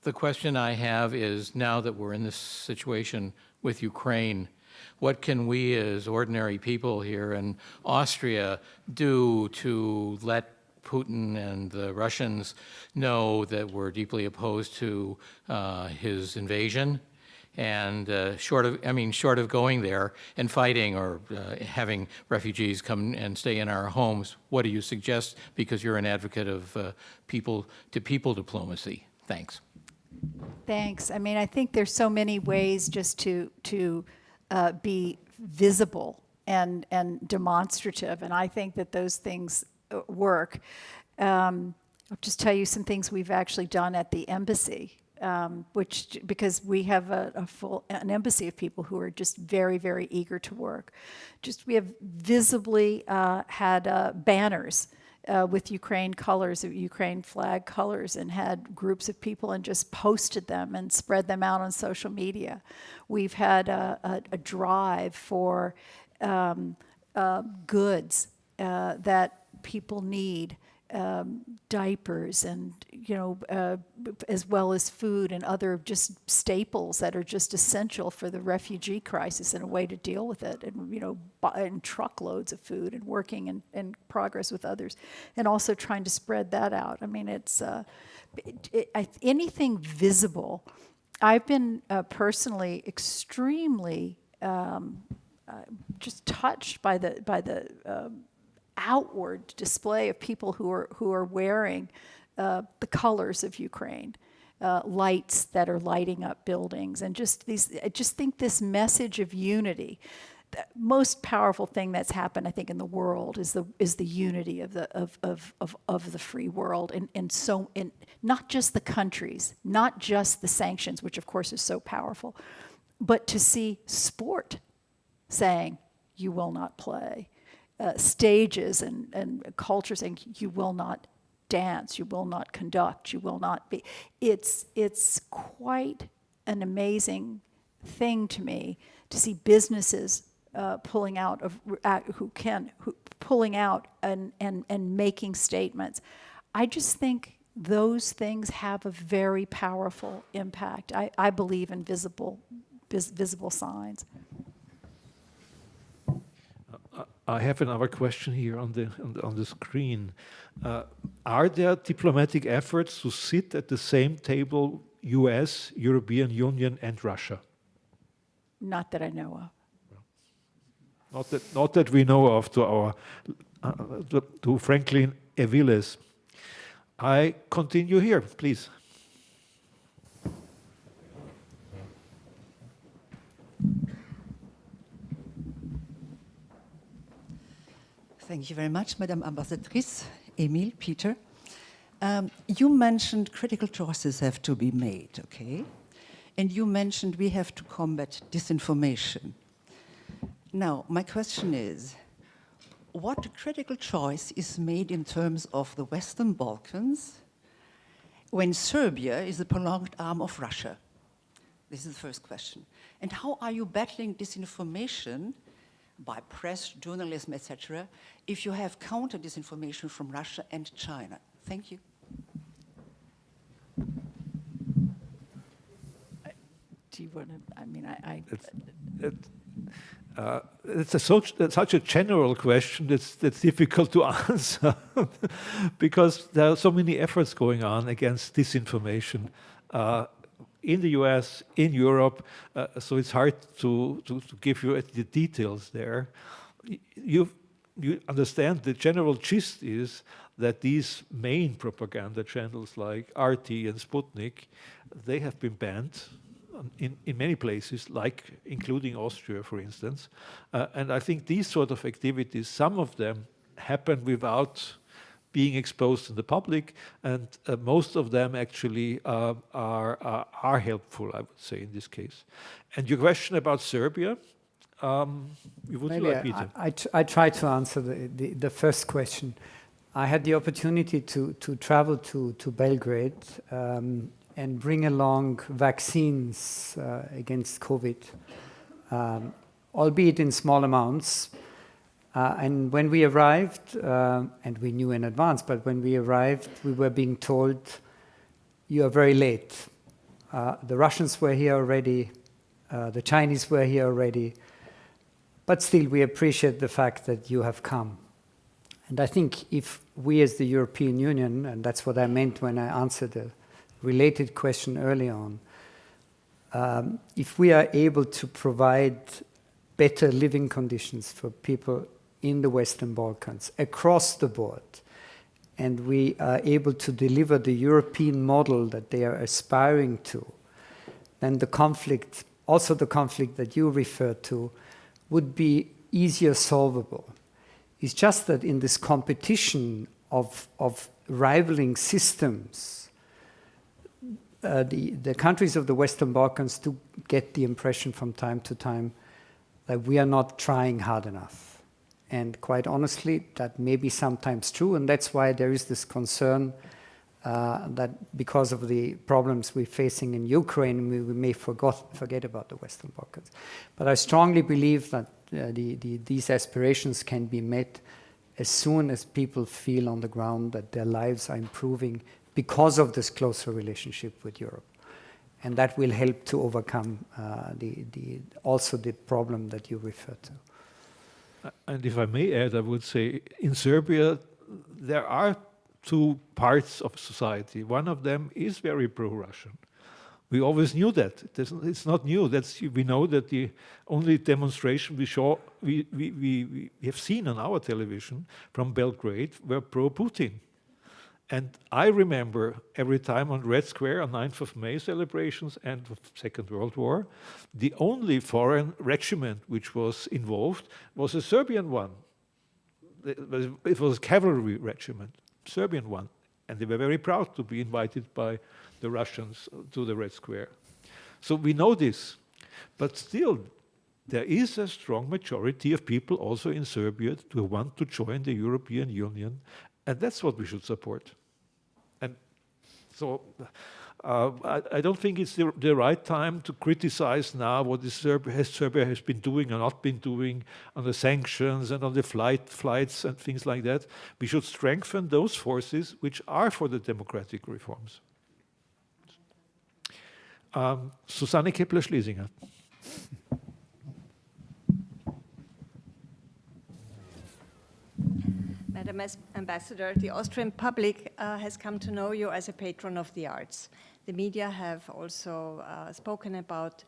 The question I have is, now that we're in this situation with Ukraine, what can we as ordinary people here in Austria do to let Putin and the Russians know that we're deeply opposed to his invasion? And short of going there and fighting or having refugees come and stay in our homes, what do you suggest? Because you're an advocate of people-to-people diplomacy. Thanks. Thanks. I mean, I think there's so many ways just to be visible and demonstrative, and I think that those things work. I'll just tell you some things we've actually done at the embassy, because we have an embassy of people who are just very, very eager to work. We have visibly had banners with Ukraine colors, Ukraine flag colors, and had groups of people and just posted them and spread them out on social media. We've had a drive for goods that people need diapers and, as well as food and other just staples that are just essential for the refugee crisis and a way to deal with it, and, and truckloads of food and working in progress with others, and also trying to spread that out. I mean, it's anything visible. I've been personally extremely just touched by the outward display of people who are wearing the colors of Ukraine, lights that are lighting up buildings, and just these. I just think this message of unity. The most powerful thing that's happened, I think, in the world is the unity of the free world, and not just the countries, not just the sanctions, which of course is so powerful, but to see sport saying you will not play. Stages and culture saying you will not dance, you will not conduct, you will not be. It's quite an amazing thing to me to see businesses pulling out and making statements. I just think those things have a very powerful impact. I believe in visible signs. I have another question here on the screen. Are there diplomatic efforts to sit at the same table, US, European Union, and Russia? Not that I know of. Not that we know of. To Franklin Eviles. I continue here, please. Thank you very much, Madame Ambassadrice, Emil, Peter. You mentioned critical choices have to be made, okay? And you mentioned we have to combat disinformation. Now, my question is, what critical choice is made in terms of the Western Balkans when Serbia is a prolonged arm of Russia? This is the first question. And how are you battling disinformation by press, journalism, etc., if you have counter disinformation from Russia and China? Thank you. Do you want to? I mean, It's such a general question that's difficult to answer because there are so many efforts going on against disinformation in the US, in Europe, so it's hard to give you the details there. You understand the general gist is that these main propaganda channels like RT and Sputnik, they have been banned in many places, like including Austria, for instance. And I think these sort of activities, some of them happen without being exposed in the public, and most of them actually are helpful, I would say, in this case. And your question about Serbia, would you like me to? I try to answer the first question. I had the opportunity to travel to Belgrade and bring along vaccines against COVID, albeit in small amounts. And when we arrived, and we knew in advance, but when we arrived, we were being told, you are very late. The Russians were here already, the Chinese were here already, but still we appreciate the fact that you have come. And I think if we as the European Union, and that's what I meant when I answered the related question early on, if we are able to provide better living conditions for people in the Western Balkans across the board, and we are able to deliver the European model that they are aspiring to, then the conflict, also the conflict that you referred to, would be easier solvable. It's just that in this competition of rivaling systems, the countries of the Western Balkans do get the impression from time to time that we are not trying hard enough. And quite honestly, that may be sometimes true, and that's why there is this concern that because of the problems we're facing in Ukraine, we may forget about the Western Balkans. But I strongly believe that these aspirations can be met as soon as people feel on the ground that their lives are improving because of this closer relationship with Europe. And that will help to overcome also the problem that you referred to. And if I may add, I would say in Serbia, there are two parts of society. One of them is very pro-Russian. We always knew that. It's not new. We know that the only demonstration we have seen on our television from Belgrade were pro-Putin. And I remember every time on Red Square on 9th of May celebrations and of Second World War, the only foreign regiment which was involved was a Serbian one. It was a cavalry regiment, Serbian one. And they were very proud to be invited by the Russians to the Red Square. So we know this. But still, there is a strong majority of people also in Serbia who want to join the European Union. And that's what we should support. And so I don't think it's the right time to criticize now what Serbia has been doing or not been doing on the sanctions and on the flights and things like that. We should strengthen those forces which are for the democratic reforms. Susanne Kepler-Schlesinger. Madam Ambassador, the Austrian public has come to know you as a patron of the arts. The media have also spoken about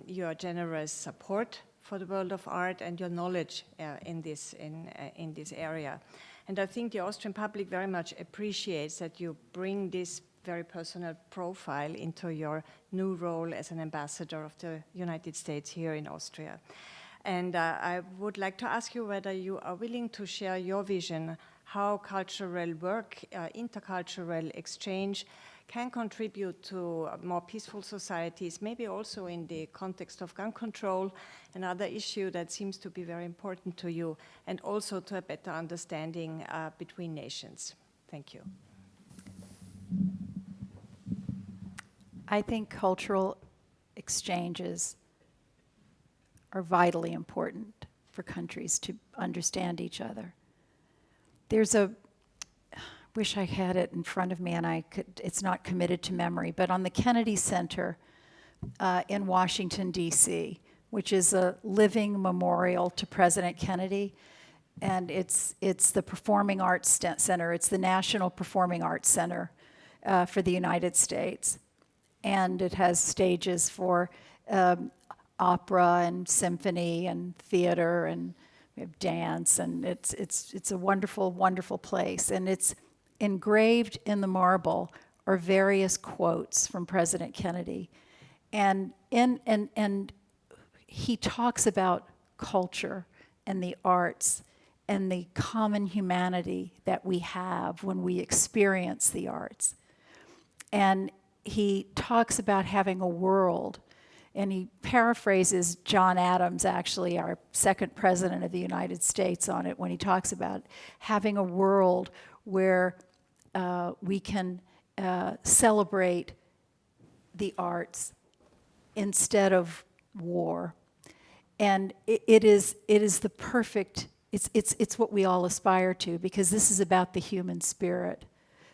your generous support for the world of art and your knowledge in this area. And I think the Austrian public very much appreciates that you bring this very personal profile into your new role as an ambassador of the United States here in Austria. And I would like to ask you whether you are willing to share your vision how cultural work, intercultural exchange can contribute to more peaceful societies, maybe also in the context of gun control, another issue that seems to be very important to you, and also to a better understanding between nations. Thank you. I think cultural exchanges are vitally important for countries to understand each other. Wish I had it in front of me and it's not committed to memory, but on the Kennedy Center in Washington, D.C., which is a living memorial to President Kennedy, and it's the Performing Arts Center, it's the National Performing Arts Center for the United States. And it has stages for opera and symphony and theater, and we have dance, and it's a wonderful, wonderful place. And it's engraved in the marble are various quotes from President Kennedy. And he talks about culture and the arts and the common humanity that we have when we experience the arts. And he talks about having a world, and he paraphrases John Adams, actually, our second president of the United States, on it when he talks about having a world where we can celebrate the arts instead of war. And it is the perfect, it's what we all aspire to, because this is about the human spirit.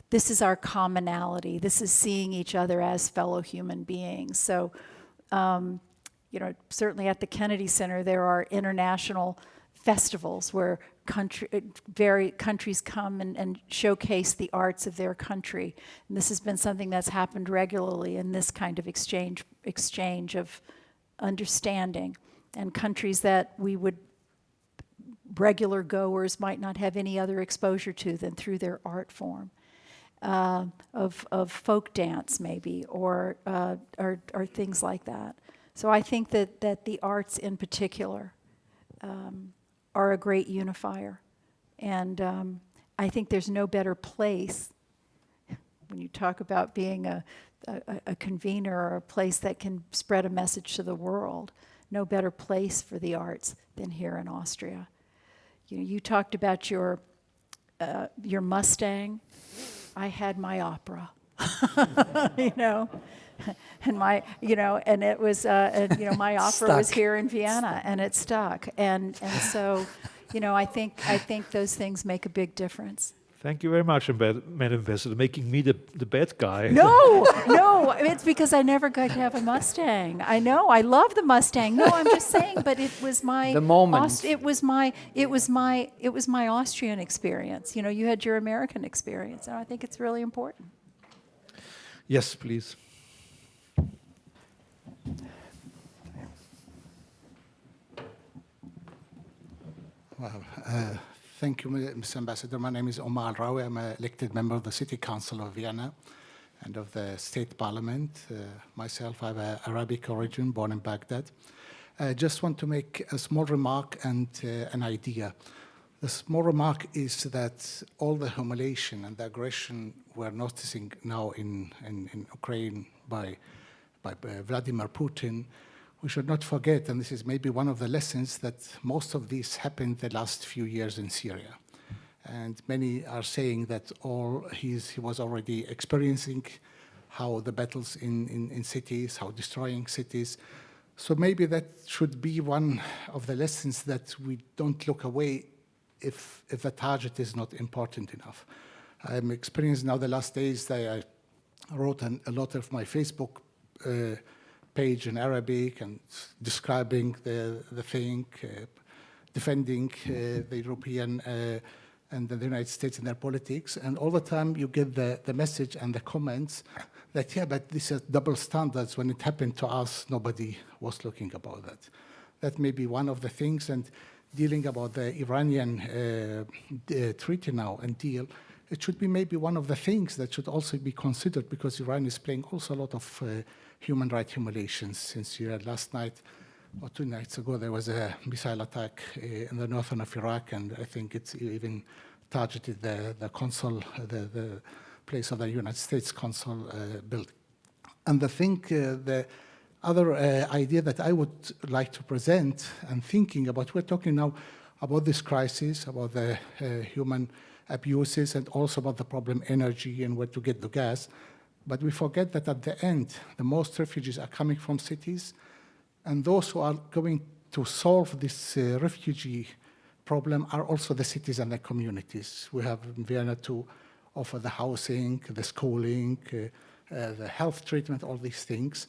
This is our commonality. This is seeing each other as fellow human beings. So, certainly at the Kennedy Center, there are international festivals where countries come and showcase the arts of their country. And this has been something that's happened regularly in this kind of exchange of understanding. And countries that we would, regular goers might not have any other exposure to than through their art form. Of folk dance, maybe, or things like that. So I think that the arts in particular are a great unifier. And I think there's no better place, when you talk about being a convener or a place that can spread a message to the world, no better place for the arts than here in Austria. You talked about your Mustang. I had my opera, and and it was, my opera was here in Vienna, and it stuck. And so, You know, I think those things make a big difference. Thank you very much, Madam Ambassador, making me the bad guy. No, it's because I never got to have a Mustang. I know, I love the Mustang. No, I'm just saying, but it was my The moment. it was my Austrian experience. You know, you had your American experience, and I think it's really important. Yes, please. Well, thank you, Mr. Ambassador. My name is Omar Rawi. I'm an elected member of the City Council of Vienna and of the State Parliament. Myself, I have an Arabic origin, born in Baghdad. I just want to make a small remark and an idea. The small remark is that all the humiliation and the aggression we're noticing now in Ukraine by Vladimir Putin, we should not forget, and this is maybe one of the lessons, that most of this happened the last few years in Syria. And many are saying that he was already experiencing how the battles in cities, how destroying cities. So maybe that should be one of the lessons, that we don't look away if the target is not important enough. I'm experiencing now the last days that I wrote a lot of my Facebook page in Arabic and describing the thing, defending the European and the United States in their politics. And all the time you get the message and the comments that, yeah, but this is double standards. When it happened to us, nobody was looking about that. That may be one of the things. And dealing about the Iranian treaty now and deal, it should be maybe one of the things that should also be considered, because Iran is playing also a lot of human rights humiliations. Since last night or 2 nights ago, there was a missile attack in the northern of Iraq, and I think it's even targeted the consul, the place of the United States consul building. And I think the other idea that I would like to present and thinking about, we're talking now about this crisis, about the human abuses, and also about the problem energy and where to get the gas. But we forget that at the end, the most refugees are coming from cities, and those who are going to solve this refugee problem are also the cities and the communities. We have in Vienna to offer the housing, the schooling, the health treatment, all these things.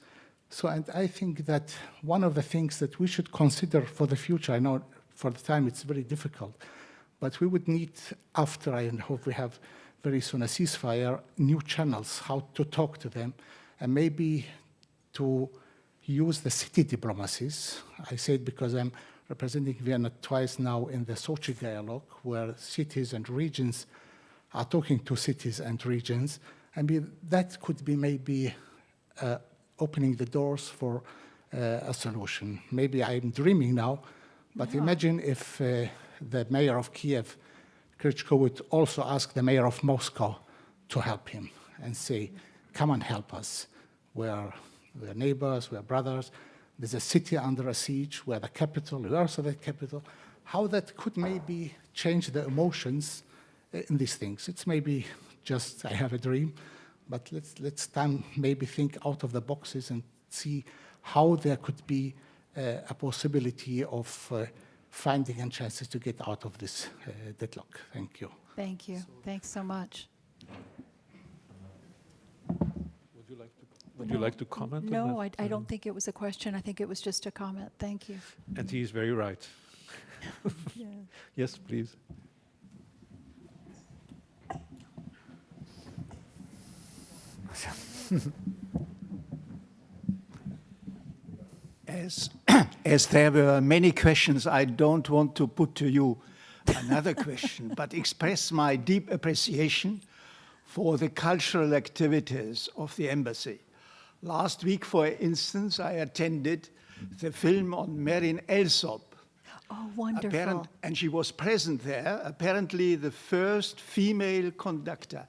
So, and I think that one of the things that we should consider for the future, I know for the time it's very difficult, but we would need, after I hope we have very soon a ceasefire, new channels, how to talk to them, and maybe to use the city diplomacies. I say it because I'm representing Vienna twice now in the Sochi dialogue, where cities and regions are talking to cities and regions. I mean, that could be maybe opening the doors for a solution. Maybe I'm dreaming now, but imagine if the mayor of Kiev, Klitschko, would also ask the mayor of Moscow to help him and say, come and help us. We're neighbors, we're brothers. There's a city under a siege, we're the capital, we're also the capital. How that could maybe change the emotions in these things. It's maybe just, I have a dream, but let's maybe think out of the boxes and see how there could be a possibility of finding and chances to get out of this deadlock. Thank you. Thank you. Thanks so much. Would you like to comment on that? No, I don't think it was a question. I think it was just a comment. Thank you. And he is very right. Yeah. Yes, please. As there were many questions, I don't want to put to you another question, but express my deep appreciation for the cultural activities of the embassy. Last week, for instance, I attended the film on Merin Elsop. Oh, wonderful. And she was present there, apparently the first female conductor.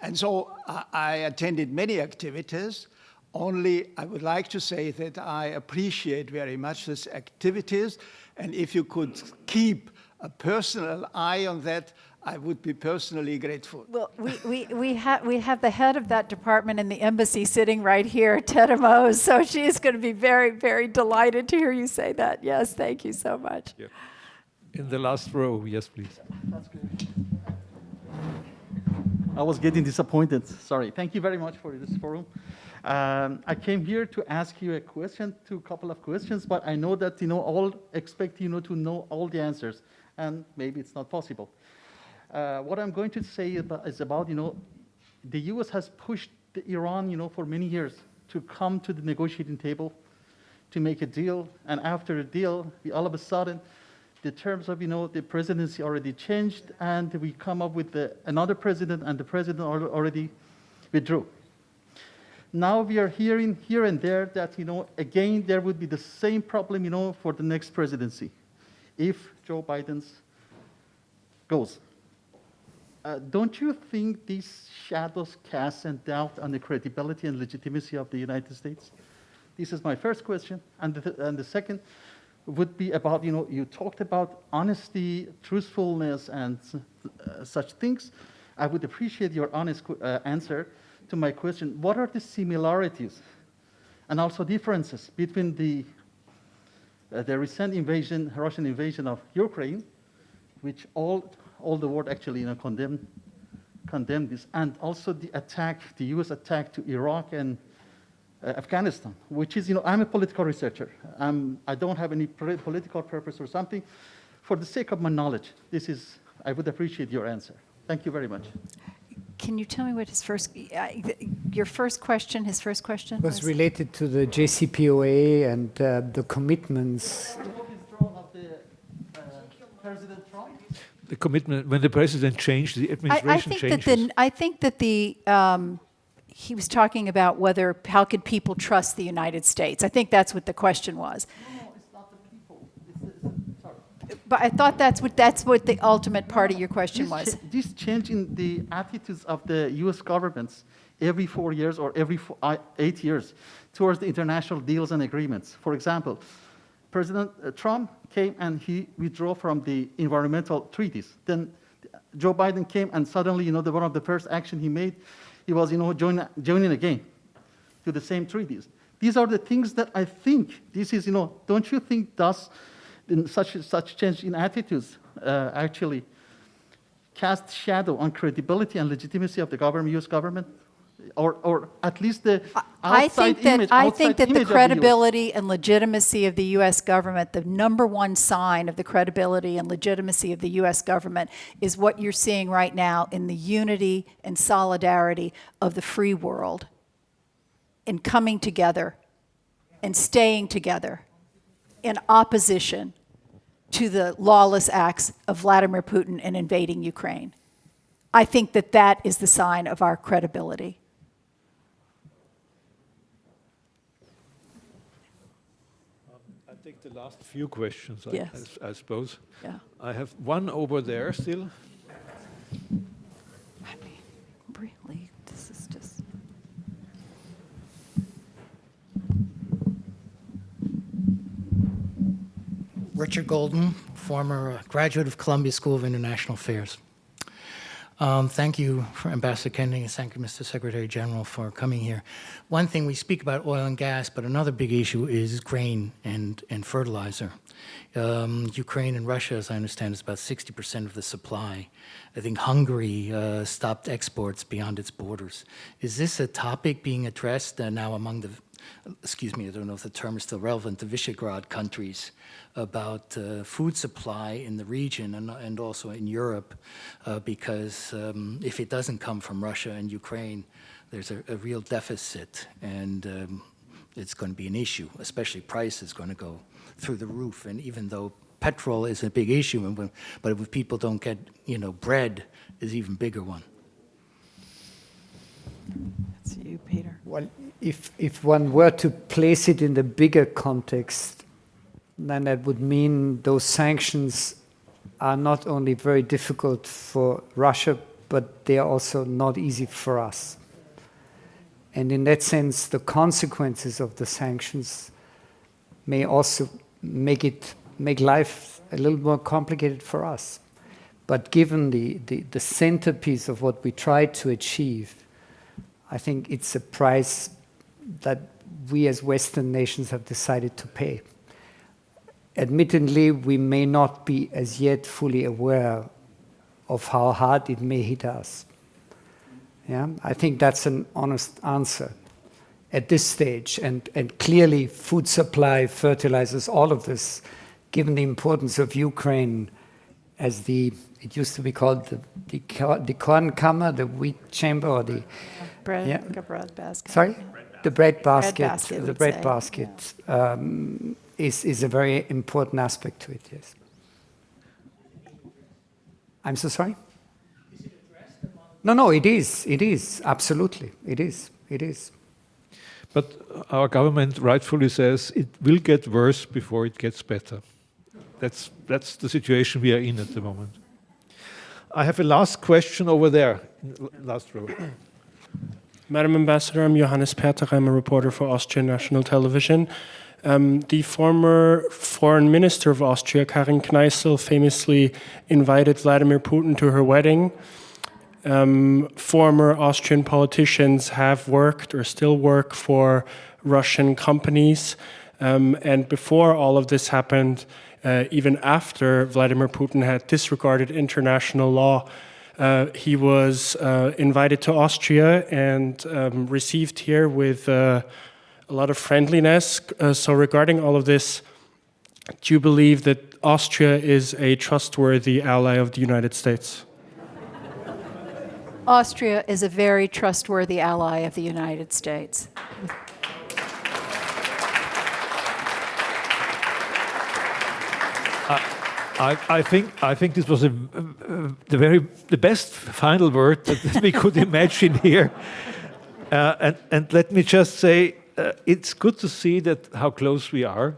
And so I attended many activities. Only I would like to say that I appreciate very much these activities, and if you could keep a personal eye on that, I would be personally grateful. Well, we have the head of that department in the embassy sitting right here, Teta Mose, so she is going to be very, very delighted to hear you say that. Yes, thank you so much. Yeah. In the last row, yes, please. That's good. I was getting disappointed. Sorry. Thank you very much for this forum. I came here to ask you a couple of questions, but I know that all expect to know all the answers, and maybe it's not possible. What I'm going to say is about the U.S. has pushed Iran for many years to come to the negotiating table to make a deal, and after a deal, all of a sudden, the terms of the presidency already changed, and we come up with another president, and the president already withdrew. Now we are hearing here and there that again there would be the same problem for the next presidency, if Joe Biden goes. Don't you think these shadows cast a doubt on the credibility and legitimacy of the United States? This is my first question, and the second would be about, you talked about honesty, truthfulness, and such things. I would appreciate your honest answer to my question. What are the similarities and also differences between the recent Russian invasion of Ukraine, which all the world actually condemned this, and also the U.S. attack to Iraq and Afghanistan, which is, I'm a political researcher. I don't have any political purpose or something. For the sake of my knowledge, I would appreciate your answer. Thank you very much. Can you tell me what his first question was related to the JCPOA and the commitments. The commitment, when the president changed, the administration changes. I think that he was talking about how could people trust the United States. I think that's what the question was. No, it's not the people. Sorry. But I thought that's what the ultimate part of your question was. This change in the attitudes of the U.S. governments every 4 years or every 8 years towards the international deals and agreements. For example, President Trump came and he withdrew from the environmental treaties. Then Joe Biden came and suddenly, one of the first action he made, he was, joining again to the same treaties. These are the things that I think this is, don't you think thus such change in attitudes actually cast shadow on credibility and legitimacy of the U.S. government? Or at least the outside image. I think that the credibility and legitimacy of the U.S. government, the number one sign of the credibility and legitimacy of the U.S. government is what you're seeing right now in the unity and solidarity of the free world in coming together and staying together in opposition to the lawless acts of Vladimir Putin in invading Ukraine. I think that is the sign of our credibility. I take the last few questions, yes. I suppose. Yeah. I have one over there still. I mean, really, this is just... Richard Golden, former graduate of Columbia School of International Affairs. Thank you, Ambassador Kennedy, and thank you, Mr. Secretary General, for coming here. One thing, we speak about oil and gas, but another big issue is grain and fertilizer. Ukraine and Russia, as I understand, is about 60% of the supply. I think Hungary stopped exports beyond its borders. Is this a topic being addressed now among the, excuse me, I don't know if the term is still relevant, the Visegrad countries, about food supply in the region and also in Europe, because if it doesn't come from Russia and Ukraine, there's a real deficit, and it's going to be an issue, especially price is going to go through the roof. And even though petrol is a big issue, but if people don't get, bread is an even bigger one. That's you, Peter. Well, if one were to place it in the bigger context, then that would mean those sanctions are not only very difficult for Russia, but they are also not easy for us. And in that sense, the consequences of the sanctions may also make life a little more complicated for us. But given the centerpiece of what we try to achieve, I think it's a price that we as Western nations have decided to pay. admittedly, we may not be as yet fully aware of how hard it may hit us. Yeah, I think that's an honest answer at this stage. And clearly, food supply, fertilizers, all of this, given the importance of Ukraine as it used to be called the Kornkammer, the wheat chamber, or the bread, yeah. like a bread basket. Sorry, the bread basket. basket, The we'd bread say, basket is a very important aspect to it. Yes. I'm so sorry. No, it is. It is absolutely. It is. It is. But our government rightfully says it will get worse before it gets better. That's the situation we are in at the moment. I have a last question over there, last row. Madam Ambassador, I'm Johannes Perter. I'm a reporter for Austrian National Television. The former foreign minister of Austria, Karin Kneißl, famously invited Vladimir Putin to her wedding. Former Austrian politicians have worked or still work for Russian companies. And before all of this happened, even after Vladimir Putin had disregarded international law, he was invited to Austria and received here with a lot of friendliness. So regarding all of this, do you believe that Austria is a trustworthy ally of the United States? Austria is a very trustworthy ally of the United States. I think this was the best final word that we could imagine here. And let me just say, it's good to see that how close we are.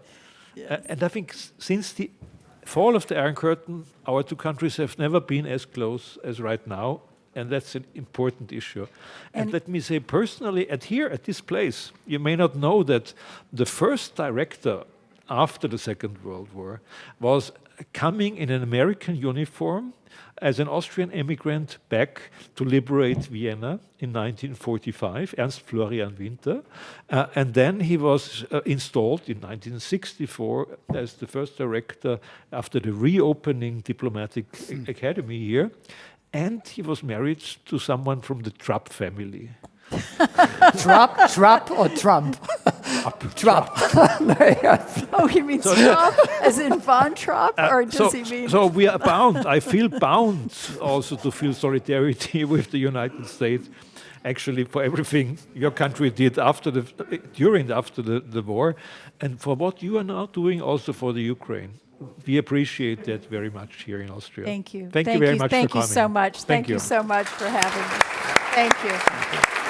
Yes. And I think since the fall of the Iron Curtain, our two countries have never been as close as right now. And that's an important issue. And let me say personally, here at this place, you may not know that the first director after the Second World War was coming in an American uniform as an Austrian immigrant back to liberate Vienna in 1945, Ernst Florian Winter. And then he was installed in 1964 as the first director after the reopening diplomatic academy here. And he was married to someone from the Trapp family. Trapp or Trump? Trapp. Oh, he means Trapp, as in Von Trapp, or does he mean? So we are bound. I feel bound also to feel solidarity with the United States, actually for everything your country did after the war, and for what you are now doing also for the Ukraine. We appreciate that very much here in Austria. Thank you. Thank you very much for coming. Thank you so much. Thank you so much for having me. Thank you.